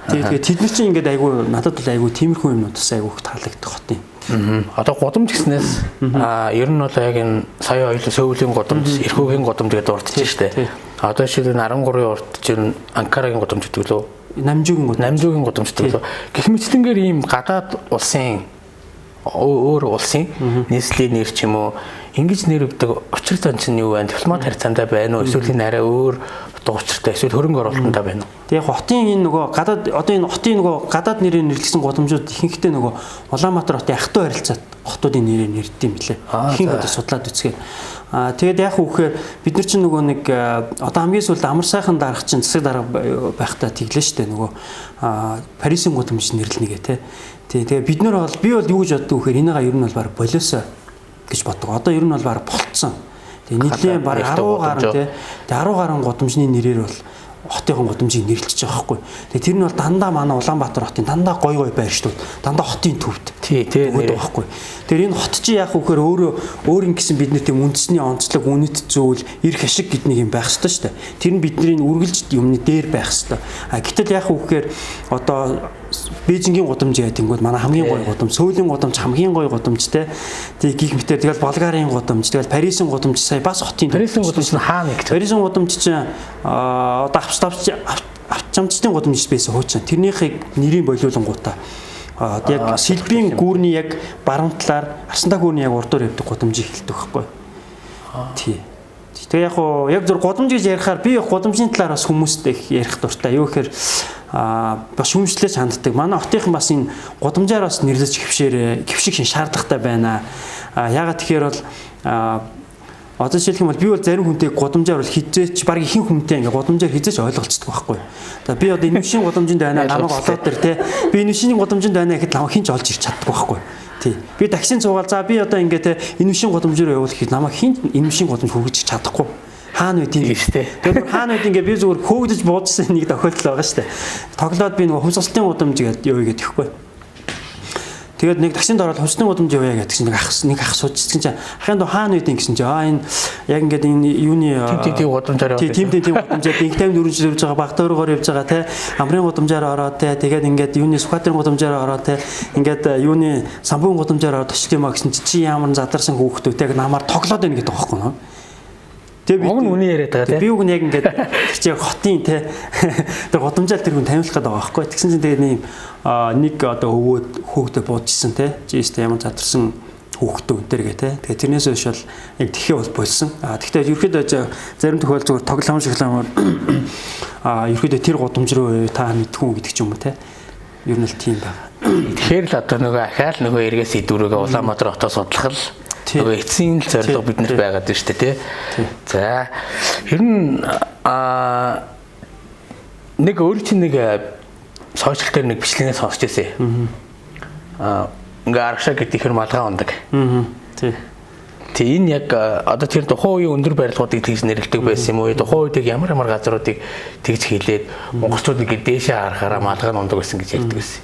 Тэгээд тэд нар чинь ингээд айгүй надад бол айгүй тиймэрхүү юмнууд бас айгүй таалагддаг хот юм. Одоо гудамж гэснээс ер нь бол яг энэ сая хоёул сөүлийн гудамж, эрхүүгийн гудамж гэдэг дурдж штэ. Одоо жишээлбэл 13-ын урд чинь Анкарагийн гудамж гэдэг лөө. Намжуугийн гудамж гэдэг лөө. Гэх мэтлэнгээр ийм гадаад улсын өөр улсын нийслэлийн нэр ч юм уу ингэж нэр өгдөг учир зан чинь юу вэ? Дипломат харьцаандаа байна уу? Эсвэл энэ арай өөр дуучиртай эсвэл хөрөнгө оруулалтандаа байна уу? Тэгээ хотын энэ нөгөө гадаад одоо энэ хотын нөгөө гадаад нэрээр нэрлэгдсэн гудамжууд ихэнхдээ нөгөө Улаанбаатар хотын ахтуу харилцаат хотуудын нэрээр нэрдэг юм билээ. Ихэнх одоо судлаад үзгээд. Тэгээд яг үхээр бид нар чинь нөгөө нэг одоо хамгийн сүүлд амар сайхан дарга чинь засаг дарга байхдаа тэглээ штэ нөгөө Парисын гудамж нэрлэнэгээ те. Тэгээ бид нар бол би бол юу гэж боддог вэхээр энийгээ ер нь бол баг болиосоо гэж боддог. Одоо ер нь бол баг болцсон. Тэгээ нийлээ баг 10 гаруй те. Тэгээ 10 гаруй гудамжны нэрээр бол хотын гудамжийг нэрлэж байгаа байхгүй. Тэгээ тэр нь бол дандаа манай Улаанбаатар хотын дандаа гой байрштууд дандаа хотын төвд. Тий нэр байхгүй. Тэр энэ хот чи яах вэхээр өөр ингэсэн бид нар тийм үндэсний онцлог үнэт зүйл эрх ашиг гэднийг юм байх ёстой шүү дээ. Тэр нь бидний үргэлж юмны дээр байх ёстой. Гэтэл яах вэхээр одоо Бээжингийн гудамж яа тэнгууд манай хамгийн гоё гудамж, Сөүлийн гудамж хамгийн гоё гудамж те. Тэг гих мэтэр тэгэл Болгарын гудамж, тэгэл Парисын гудамж сая бас хотын Парисын гудамж нь хаана гэж. Парисын гудамж чинь одоо авчамчдын гудамж байсан хуучин. Тэрнийхийг нэрийн болиулангуудаа яг Сэлбийн гүүрний яг баруун талаар Арсандаа гүүрний яг урдуур явдаг гудамжийг хэлдэг байхгүй. Тий. Тэгээ яг зөв гудамж гэж ярихаар би гудамжийн талаар бас хүмүүстэй ярих дуртай. Юу гэхээр бас шүүмжлээс ханддаг. Манай хотынхан бас энэ гудамжаар бас нэрлэж гівших шаардлагатай байна. Ягаад тэгэхээр бол одоо жишээлх юм бол би бол зарим хүнтэй гудамжаар бол хизээч баг ихэнх хүнтэй ингээ гудамжаар хизээч ойлголцдог байхгүй. За би одоо энэ машин гудамжинд байна намайг олоод тэр те. Би энэ машины гудамжинд байна гэхэд намайг хинч олж ирч чаддаг байхгүй. Тий. Би таксийн цуугаал за би одоо ингээ те энэ машин гудамжаар явуул гэхэд намайг хинч энэ машин гудамж хүргэж чадахгүй. Хаана үдийн гэж те. Тэгэхээр хаана үдийн ингээ би зүгээр хөөгдөж буудсан нэг тохиолдол байгаа шүү дээ. Тоглоод би нөгөө хувьсгалтын гудамж гэдэг явъя гэдэг ихгүй. Тэгээд нэг таксинд ороод хувьсгалтын гудамж явъя гэдэг чинь нэг ах суучсан чинь ахын доо хаана үдийн гэсэн чинь энэ яг ингээ энэ юуны тийм гудамжаар явдаг. Тийм гудамжаар инх тайм 4 жил явж байгаа баг тойрогоор явж байгаа те. Амрын гудамжаар ороод те. Тэгээд ингээд юуны Сүхбаатарын гудамжаар ороод те. Ингээд юуны самбуун гудамжаар ороод очив юм а гэсэн чи ямар задарсан хүүхдүүд яг намаар тоглоод байна гэдэг байхгүй нөө. Тэгээ би үний яриад байгаа тийм. Би үг нь яг ингээд чи яг хотын те тэр гудамжаал тэр хүн таниулах гэдэг байгаа байхгүй. Тэгсэн чинь тэгээ нэг одоо өвөөд хөөгдө буужсэн те. Чи өөртөө ямар задарсан хүүхдүүд өнтер гэ те. Тэгээ тэрнээс хойш бол яг тэхээ бол болсон. Тэгтээ ерөөхдөө зарим тохиол зүгээр тоглоом шиглэмээр ерөөхдөө тэр гудамж руу та мэдхүүн гэдэг ч юм уу те. Ер нь л тийм байна. Тэгэхээр л одоо нөгөө ахаал нөгөө эргээс идвэрээ Улаанбаатар хотоос судлах л нөгөө эцсийн зорилго биднэрт байгаад байна шүү дээ тий. За ер нь нэг өөр чинь нэг сошиал дээр нэг бичлэгээс сонсч байсан. Ингээ аргашаа гэдэг ихэр малгай ундаг. Тий. Тэг энэ яг одоо тэр тухайн үеийн өндөр барилгуудыг тэгж нэрлэдэг байсан юм уу? Тухайн үед ямар газруудыг тэгж хийлээд монголчууд ингээ дээшээ харахаараа малгай ундаг гэсэн гэж ярьдаг байсан.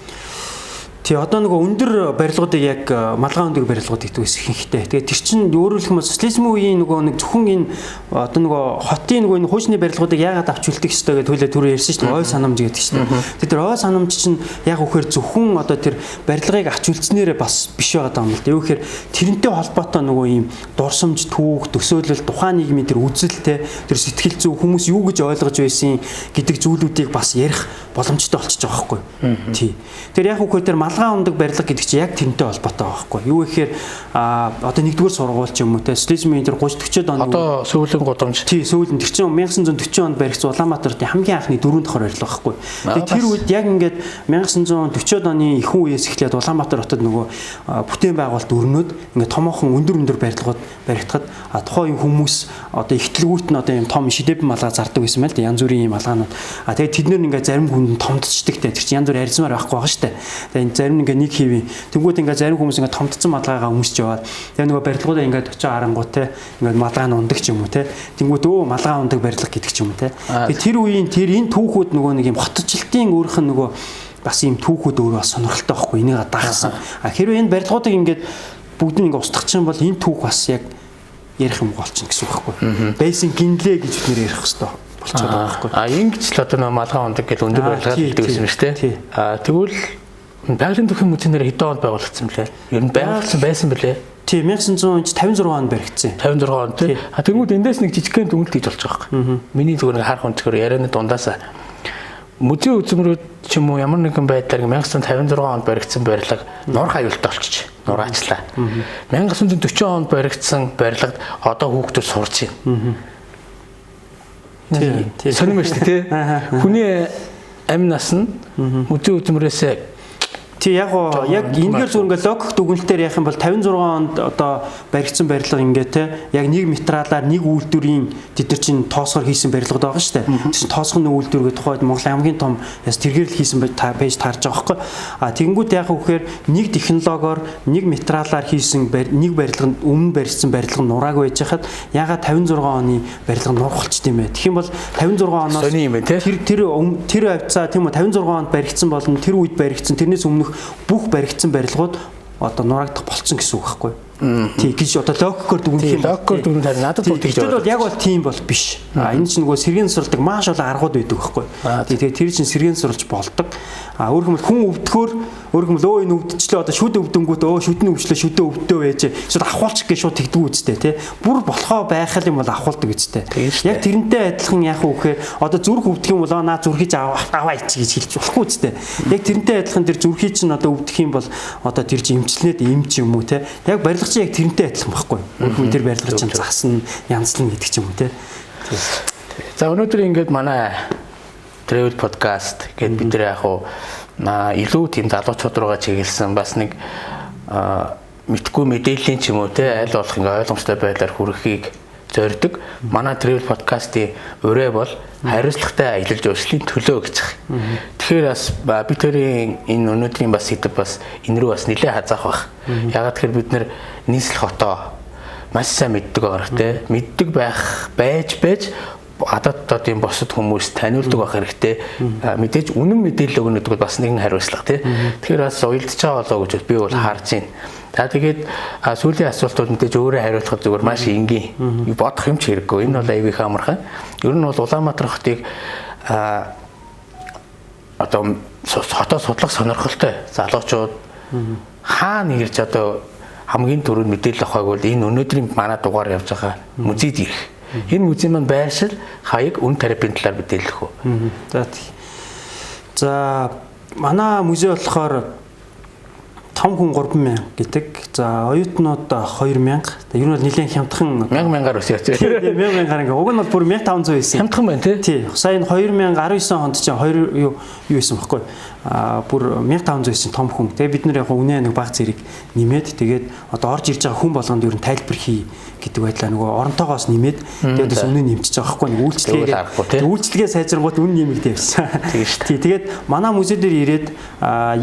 Тий одоо нөгөө өндөр барилгуудыг яг малгай өндөг барилгууд гэдэг байсан ихэнхтэй. Тэгээд тэр чинь өөрөөр хэлбэл социализм үеийн нөгөө нэг зөвхөн энэ одоо нөгөө хотын нөгөө энэ хуучны барилгуудыг яагаад авч үлдэх ёстой гэдэг түрүү ярьсан шүү дээ. Ой санамж гэдэг шүү дээ. Тэр ой санамж чинь яг үхээр зөвхөн одоо тэр барилгыг авч үлдснээрээ бас биш байгаа юм л да. Юу гэхээр тэрнтэй холбоотой нөгөө ийм дурсамж, түүх, төсөөлөл, тухайн нийгмийн тэр үзэлтэй, тэр сэтгэл зүй хүмүүс юу гэж ойлгож байсан гэдэг зүйлүүдийг бас ярих боломжтой болчихж байгаа байхгүй. Тий. Тэр яг үхээр тэр малгай ундаг барилга гэдэг чинь яг тэрнтэй холбоотой байгаа байхгүй. Юу гэхээр одоо нэгдүгээр сургууль ч юм уу те социализмын энэ 30-40-од оны одоо сүүлийн гудамж. Тий, сүүлийн тэр чинь 1940 онд баригдсан Улаанбаатарын хамгийн анхны 4 давхар барилга байхгүй. Тэгээ тэр үед яг ингээд 1940-од оны ихэнх үеэс эхлээд Улаанбаатар хотод нөгөө бүтээн байгуулалт өрнөд ингээд томоохон өндөр барилгууд баригдахад тухайн хүмүүс одоо ихтлгүүт нь одоо юм том шидэбэн малгай зардаг байсан байл да янз бүрийн юм малгаанууд. Тэгээ тэд нэр ингээд зарим хүнд томдчихдаг те тэр чинь янз бүр арьсмаар байхгүй байгаа штэ. Тэгээ зарим нь ингээд нэг хэвийн тэнгууд ингээд зарим хүмүүс ингээд томдсон малгайгаа өмсч яваад тэгээ нөгөө барилгуудаа ингээд очиж харангуй те ингээд малгай нь ундаг ч юм уу те тэнгууд малгай ундаг барилга гэдэг ч юм уу те. Тэгээ тэр үеийн тэр энэ түүхүүд нөгөө нэг юм хотчлтын өөрөх нь нөгөө бас юм түүхүүд өөрөө бас сонирхолтой байхгүй энийг дагсан. Хэрвээ энэ барилгуудыг ингээд бүгд нь ингээд устгах юм бол энэ түүх бас яг ярих юм болчихно гэсэн үг байхгүй. Бейсинг гинлээ гэж бид нэр ярих хэрэгтэй болчиход байгаа байхгүй. Ингэж л одоо нэг малгай ундаг гэдэг өндөр барилга гэдэг юм шүү дээ. Тэгвэл байгалийн түүхийн музейнээр хэдэн онд байгуулагдсан блэ? Ер нь байгуулагдсан байсан блэ? Тийм 1956 онд баригдсан. 56 онд тий. Тэгмүүд эндээс нэг жижигхэн дүнэлт хийж болж байгаа юм. Миний зүгээр нэг харах өнцгөр ярианы дундаасаа музей үзмрүүд ч юм уу ямар нэгэн байдлаар 1956 онд баригдсан барилга нур хаюултай болчих. Нураачлаа. 1940 онд баригдсан барилгад одоо хүүхдүүд сурч байна. Тийм. Сонирм шүү дээ тий. Хүний амь нас нь музей үзмрээс Тий яг энэгээр зүгээр ингээд логик дүгнэлтээр яах юм бол 56 онд одоо баригдсан барилга ингээд те яг 1 материалаар 1 үйлдвэрийн тэд нар чинь тоосгоор хийсэн барилгад байгаа шүү дээ. Тэр чинь тоосгоны үйлдвэр гэдэг тухайд Монголын хамгийн том яс тэргээрл хийсэн пэйж таарж байгаа байхгүй. Тэгэнгүүт яг үхээр 1 технологиор 1 материалаар хийсэн 1 барилга нь өмнө барьсан барилга нурааг байж хахад ягаад 56 оны барилга нурахолчт юм бэ? Тэгэх юм бол 56 оноос тэр авцаа тийм үү 56 онд баригдсан болон тэр үед баригдсан тэрнээс өмнөх бүх баригдсан барилгууд одоо нураагдах болцсон гэсэн үг байхгүй. Тий гэж одоо логикоор дүгнэх юм. Логикоор дүгнэх харин надад бол тэгж байна. Яг бол тийм бол биш. Энэ чинь нөгөө сэргийн суралдаг маш олон аргууд байдаг байхгүй. Тэгээ тэр чинь сэргийн суралж болдог. Өөр хүмүүс хүн өвдөхөөр өөр хүмүүс энэ өвдчлээ одоо шүд өвдөнгүүт шүдний өвчлөө шүдөө өвдөө байж шууд ахуулчих гэж шууд тэгдэг үстэй тий. Бүр болохоо байх юм бол ахуулдаг үстэй. Яг тэрнтэй адилхан яах вэ гэхээр одоо зүрх өвдөх юм бол наа зүрхийж аваа ич гэж хэлж болохгүй үстэй. Яг тэрнтэй адилхан тэр зүрхий чинь одоо өвдөх юм бол одоо тэр чинь эмчилнээд эмч юм уу тий. Яг барилга чинь яг тэрнтэй адилхан байхгүй. Өөр тэр барилга чинь засна, янзлна гэдэг ч юм уу тий. За өнөөдөр ингээд манай Travel podcast гэдэг бид нар яг илүү тийм залуучууд руугаа чиглэсэн бас нэг мэдхгүй мэдээллийн ч юм уу те аль болох ингээ ойлгомжтой байдлаар хүрэхийг зорддог. Манай Travel podcast-ийн өрөө бол хариуцлагатай аялал жуулчлалын төлөө гэж байна. Тэгэхээр бас бид тэрийн энэ өнөөдрийн бас сэдв бас энэ рүү бас нэлээд хазаах байх. Ягаад тэгэхээр бид нар нийслэл хотоо маш сайн мэддэг байгаа те мэддэг байж ададтад тийм босод хүмүүс таниулдаг байх хэрэгтэй. Мэдээж үнэн мэдээлэл өгнөд бол бас нэгэн хариуцлага тий. Тэгэхээр бас уялдж байгаа болоо гэж би бол харж байна. За тэгээд сүүлийн асуултууд мэдээж өөрөө хариулахад зүгээр маш энгийн. Бодох юм ч хэрэггүй. Энэ бол аягүй хамархан. Ер нь бол Улаанбаатар хотыг одоо хотоо судлах сонирхолтой залуучууд хаана ирж одоо хамгийн түрүүнд мэдээлэл авахыг бол энэ өнөөдрийн манай дугаар явж байгаа музейд ирэх. Энэ музей маань байршил хаяг үн терапийн талаар мэдээлэх үү. За манай музей болохоор том хүн 3000 гэдэг. За оюутнууд 2000. Ер нь бол нэлээд хямдхан 1000-аар өсөж байна. 1000-аар ингээ. Уг нь бол бүр 1500 байсан. Хямдхан байна тий. Тий. Сая 2019 онд чинь 2 юу байсан байхгүй. Бүр 1500 байсан том хүн. Тэгээ бид нар яг үнэ нэг баг зэрэг нэмээд тэгээд одоо орж ирж байгаа хүн болгонд ер нь тайлбар хий гэдэг байдлаа нөгөө оронтойгоос нэмээд тэгээд бас үнэ нэмчихэж байгаа байхгүй нэг үйлчлэгээ сайжрангууд үнэ нэмэгдээ явсан. Тий. Тэгээд манай музей дээр ирээд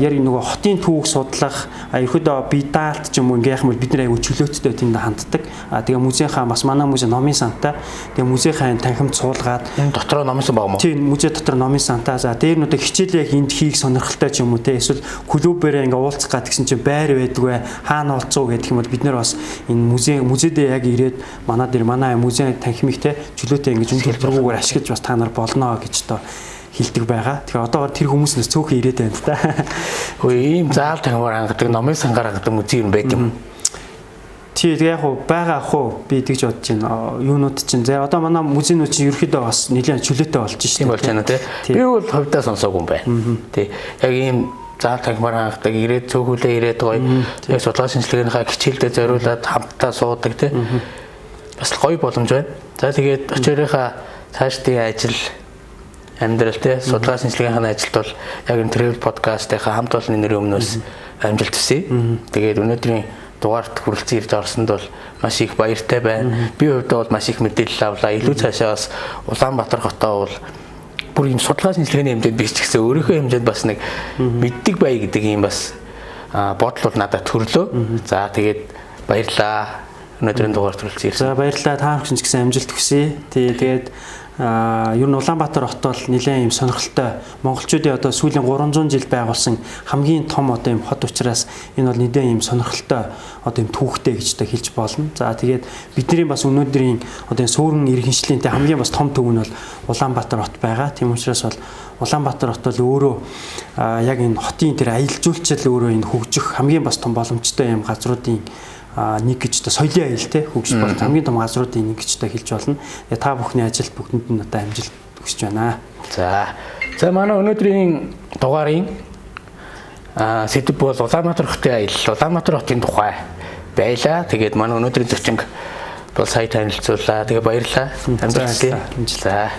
яг нөгөө хотын түүх судлах ерөөдөө би даалт ч юм уу ингээ яах юм бол бид нар аягүй чөлөөттэй тэнд ханддаг. Тэгээ музейхаа бас манай музей номын сантай. Тэгээ музейхаа танхимд суулгаад дотроо номын сан байгаа юм уу? Тий, музей дотор номын сантай. За дээр нь одоо хичээлээ энд хийх сонирхолтой ч юм уу те эсвэл клубээрээ ингээ уулзах гад гэсэн чинь байр байдгүй хаана уулзуу гэдэг юм бол бид нар бас энэ музейдээ яг ирээд манай музей танхимыг те чөлөөтэй ингэж үн төлбөргүйгээр ашиглаж бас та нар болно гэж одоо хилдэг байгаа. Тэгэхээр одоо тэр хүмүүснээс цөөхөн ирээд байна та. Хөөе ийм заал танхимаар хангадаг номын сангаар хангадаг музей юм байт юм. Тий яг байгаа ах уу би тэгж бодож байна. Юунууд чинь за одоо манай музейнууд чинь ерөөхдөө бас нэлээд чөлөөтэй болж шээ. Тийм болж байна тий. Би бол хувьдаа сонсоогүй юм байна. Тий. Яг ийм заал тагмаар хаадаг ирээд цөөхөлөө ирээд гоё яг судалгаа шинжилгээнийхээ хичээлдээ зориулаад хамтдаа суудаг тийм бас гоё боломж байна. За тэгээд очиорынхаа цаашдын ажил амьдрал тийм судалгаа шинжилгээнийхээ ажилд бол яг энэ travel podcast-ийнхаа хамт олонны нэрийн өмнөөс амжилт хүсье. Тэгээд өнөөдрийн дугаарт хүрэлцэн ирж орсонд бол маш их баяртай байна. Би хувьдаа бол маш их мэдээлэл авлаа. Илүү цаашаа бас Улаанбаатар хотоо бол бүр юм судалгаа шинжилгээний хэмжээнд биш ч гэсэн өөрийнхөө хэмжээнд бас нэг мэддэг бай гэдэг юм бас бодол бол надад төрлөө. За тэгээд баярлаа. Өнөөдрийн дугаарт хүрэлцэн ирсэн. За баярлалаа. Та бүхэн ч гэсэн амжилт хүсье. Тэгээд ер нь Улаанбаатар хот бол нэлээд юм сонирхолтой. Монголчуудын одоо сүүлийн 300 жил байгуулсан хамгийн том одоо юм хот учраас энэ бол нэлээд юм сонирхолтой одоо юм түүхтэй гэж хэлж болно. За тэгээд бидний бас өнөөдрийн одоо энэ сүрэн иргэншлийнтэй хамгийн бас том төв нь бол Улаанбаатар хот байгаа. Тийм учраас бол Улаанбаатар хот бол өөрөө яг энэ хотын тэр аялал жуулчлал өөрөө энэ хөгжих хамгийн бас том боломжтой юм газруудын нэг гэж та соёлын аял те хөгжих бол хамгийн том газруудын нэг гэж та хэлж болно. Та бүхний ажил бүгдэнд нь одоо амжилт хүсэж байна. За манай өнөөдрийн дугаарын сэдв бол Улаанбаатар хотын аялал, Улаанбаатар хотын тухай байлаа. Тэгээд манай өнөөдрийн зочин бол сая танилцууллаа. Тэгээ баярлалаа. Амжилт хүсье. За